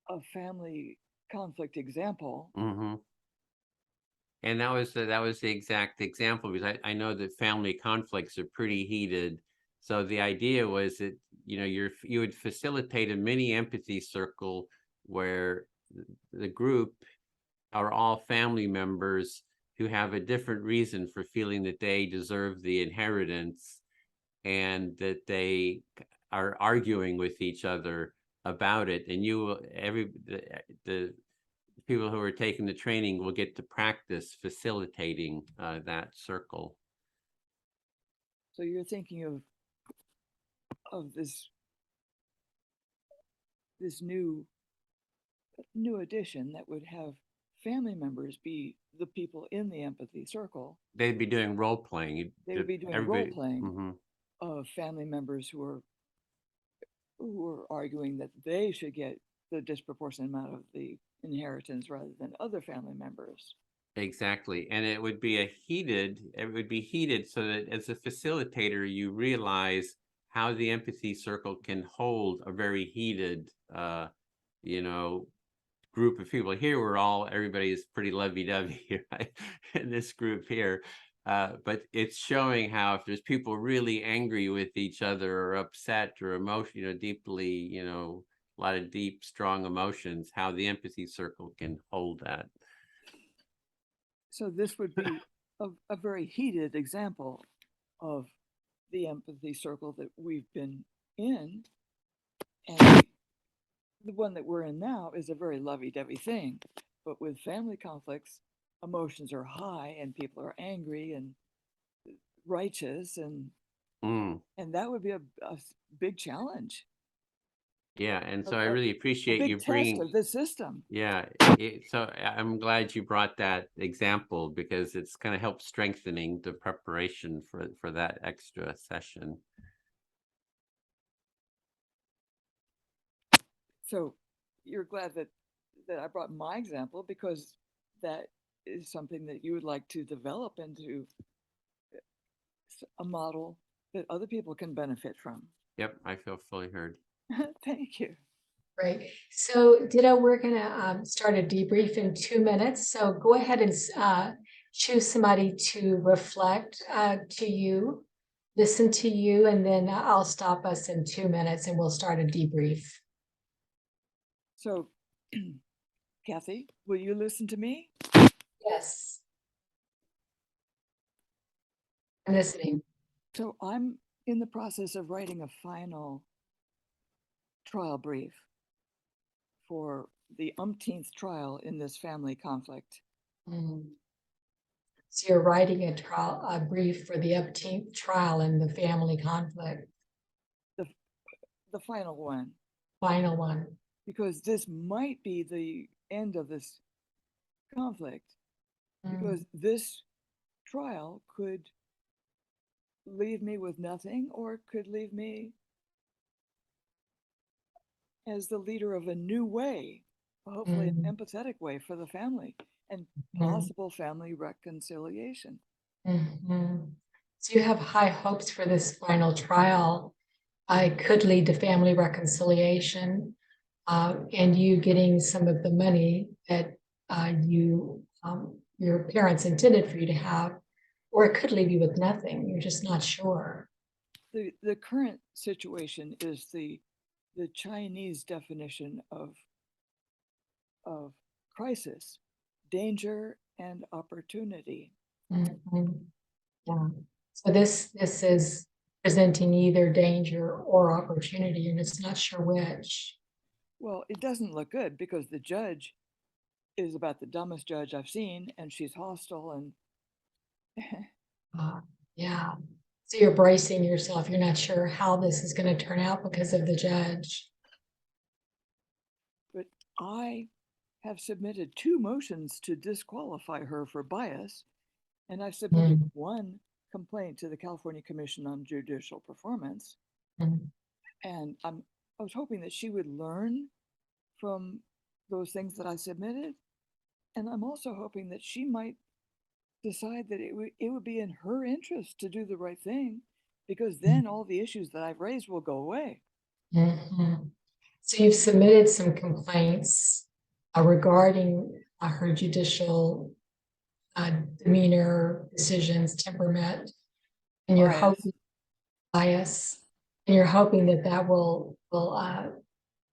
a family conflict example. Mm-hmm. And that was the exact example, because I know that family conflicts are pretty heated. So the idea was that, you know, you would facilitate a mini empathy circle where the group are all family members who have a different reason for feeling that they deserve the inheritance, and that they are arguing with each other about it. And the people who are taking the training will get to practice facilitating that circle. So you're thinking of this new addition that would have family members be the people in the empathy circle. They'd be doing role playing. They would be doing role playing of family members who are arguing that they should get the disproportionate amount of the inheritance rather than other family members. Exactly. And it would be heated so that as a facilitator, you realize how the empathy circle can hold a very heated, group of people. Here, everybody is pretty lovey-dovey, right? In this group here. But it's showing how if there's people really angry with each other or upset or deeply, a lot of deep, strong emotions, how the empathy circle can hold that. So this would be a very heated example of the empathy circle that we've been in. And the one that we're in now is a very lovey-dovey thing. But with family conflicts, emotions are high and people are angry and righteous, and that would be a big challenge. Yeah, and so I really appreciate you bringing test of the system. Yeah, so I'm glad you brought that example, because it's going to help strengthening the preparation for that extra session. So you're glad that I brought my example, because that is something that you would like to develop into a model that other people can benefit from. Yep, I feel fully heard. Thank you. Right. So Ditto, we're going to start a debrief in 2 minutes. So go ahead and choose somebody to reflect to you, listen to you, and then I'll stop us in 2 minutes and we'll start a debrief. So, Kathy, will you listen to me? Yes. I'm listening. So I'm in the process of writing a final trial brief for the umpteenth trial in this family conflict. So you're writing a brief for the umpteenth trial in the family conflict. The final one. Final one. Because this might be the end of this conflict. Because this trial could leave me with nothing, or could leave me as the leader of a new way, hopefully an empathetic way for the family, and possible family reconciliation. So you have high hopes for this final trial. I could lead to family reconciliation, and you getting some of the money that your parents intended for you to have, or it could leave you with nothing. You're just not sure. The current situation is the Chinese definition of crisis, danger and opportunity. Mhm. Yeah. So this is presenting either danger or opportunity, and it's not sure which. Well, it doesn't look good because the judge is about the dumbest judge I've seen, and she's hostile and Yeah. So you're bracing yourself. You're not sure how this is going to turn out because of the judge. but I have submitted 2 motions to disqualify her for bias, and I've submitted 1 complaint to the California Commission on Judicial Performance. Mm. And I was hoping that she would learn from those things that I submitted. And I'm also hoping that she might decide that it would be in her interest to do the right thing, because then all the issues that I've raised will go away. Mhm. So you've submitted some complaints regarding her judicial demeanor, decisions, temperament, and you're Bias. hoping bias, and you're hoping that that will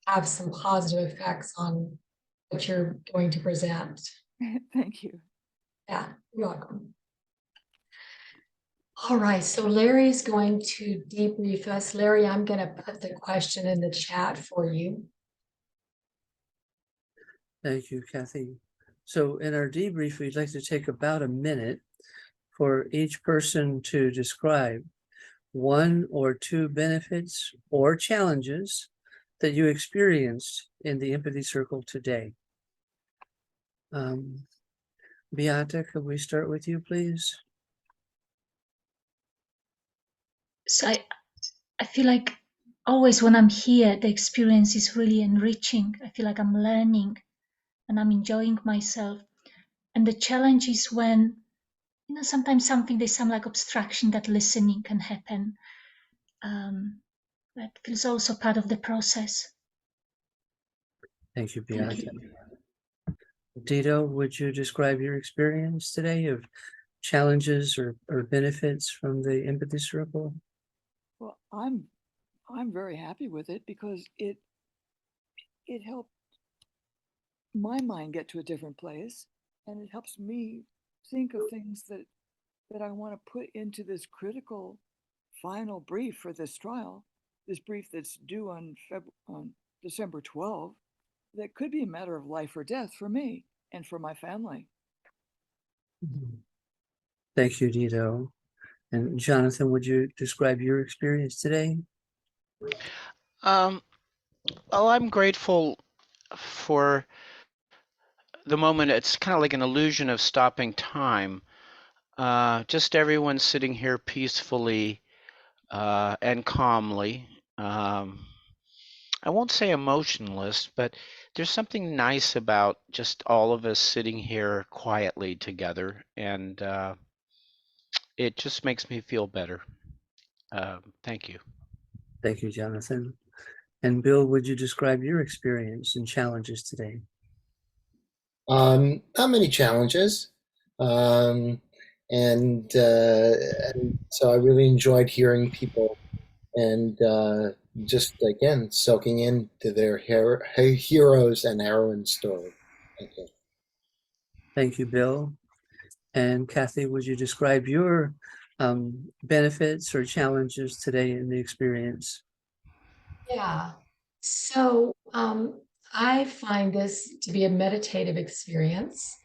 have some positive effects on what you're going to present. Thank you. Yeah, you're welcome. All right, so Larry's going to debrief us. Larry, I'm going to put the question in the chat for you. Thank you, Kathy. So in our debrief, we'd like to take about a minute for each person to describe 1 or 2 benefits or challenges that you experienced in the Empathy Circle today. Beata, could we start with you, please? So I feel like always when I'm here, the experience is really enriching. I feel like I'm learning and I'm enjoying myself. And the challenge is when, sometimes they sound like obstruction, that listening can happen. That feels also part of the process. Thank you, Beata. Dito, would you describe your experience today of challenges or benefits from the Empathy Circle? Well, I'm very happy with it because it helped my mind get to a different place, and it helps me think of things that I want to put into this critical final brief for this trial, this brief that's due on December 12th, that could be a matter of life or death for me and for my family. Thank you, Dito. And Jonathan, would you describe your experience today? Well, I'm grateful for the moment. It's kind of like an illusion of stopping time. Just everyone sitting here peacefully and calmly. I won't say emotionless, but there's something nice about just all of us sitting here quietly together, and it just makes me feel better. Thank you. Thank you, Jonathan. And Bill, would you describe your experience and challenges today? Not many challenges. And so I really enjoyed hearing people and just, again, soaking into their heroes and heroines story. Thank you. Thank you, Bill. And Kathy, would you describe your benefits or challenges today in the experience? Yeah. So I find this to be a meditative experience.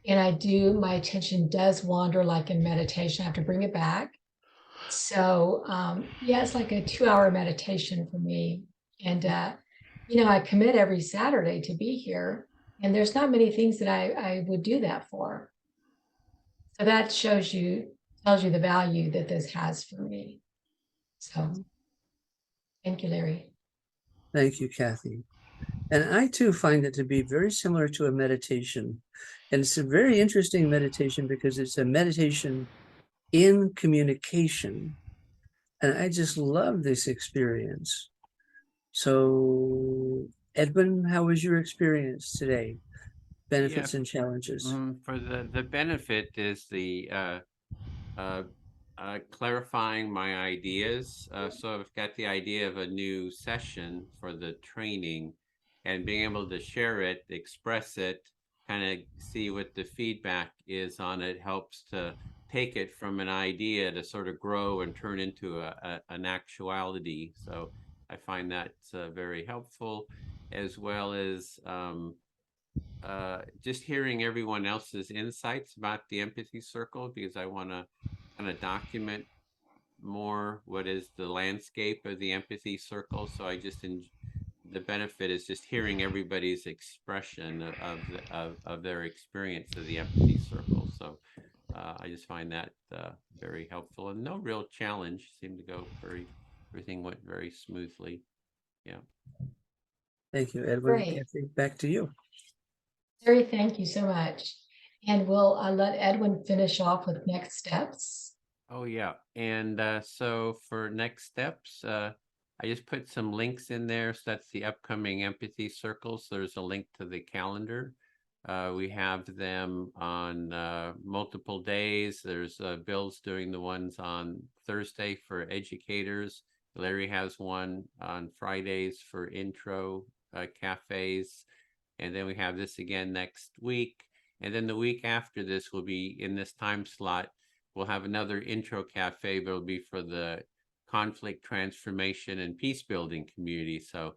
And my attention does wander like in meditation. I have to bring it back. So yeah, it's like a 2-hour meditation for me. And I commit every Saturday to be here. And there's not many things that I would do that for. So that tells you the value that this has for me. So thank you, Larry. Thank you, Kathy. And I too find it to be very similar to a meditation. And it's a very interesting meditation because it's a meditation in communication. And I just love this experience. So, Edwin, how was your experience today? benefits and challenges. For the benefit is the clarifying my ideas. So I've got the idea of a new session for the training and being able to share it, express it, kind of see what the feedback is on it helps to take it from an idea to sort of grow and turn into an actuality. So I find that's very helpful, as well as just hearing everyone else's insights about the empathy circle, because I want to kind of document more what is the landscape of the empathy circle. So I just the benefit is just hearing everybody's expression of their experience of the empathy circle. So I just find that very helpful, and no real challenge. Seemed to go everything went very smoothly. Yeah. Thank you, Edwin. Great. Kathy, back to you. Terry, thank you so much. And we'll let Edwin finish off with next steps. Oh, yeah. And so for next steps, I just put some links in there. So that's the upcoming empathy circles. There's a link to the calendar. We have them on multiple days. There's Bill's doing the ones on Thursday for educators. Larry has one on Fridays for intro cafes. And then we have this again next week. And then the week after this will be in this time slot. We'll have another intro cafe, but it'll be for the conflict transformation and peace building community. So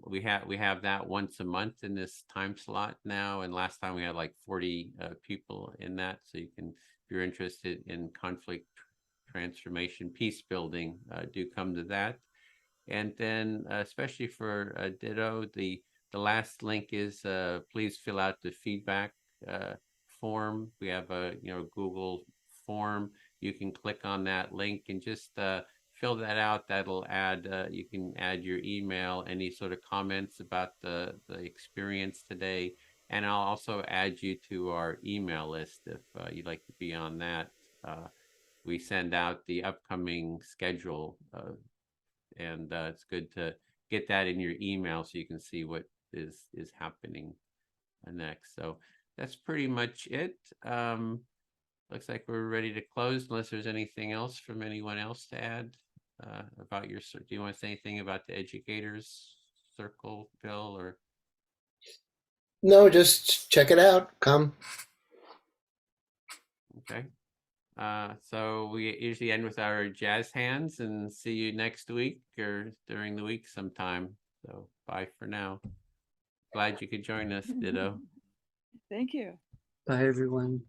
we have that once a month in this time slot now. And last time we had like 40 people in that. So you can, if you're interested in conflict transformation, peace building, do come to that. And then especially for Ditto, the last link is please fill out the feedback form. We have a Google form. You can click on that link and just fill that out. That'll add, you can add your email, any sort of comments about the experience today. And I'll also add you to our email list if you'd like to be on that. We send out the upcoming schedule and it's good to get that in your email so you can see what is happening next. So that's pretty much it. Looks like we're ready to close unless there's anything else from anyone else to add about your, do you want to say anything about the educators circle, Bill, or? No, just check it out. Come. Okay. So we usually end with our jazz hands and see you next week or during the week sometime. So bye for now. Glad you could join us, Ditto. Thank you. Bye, everyone.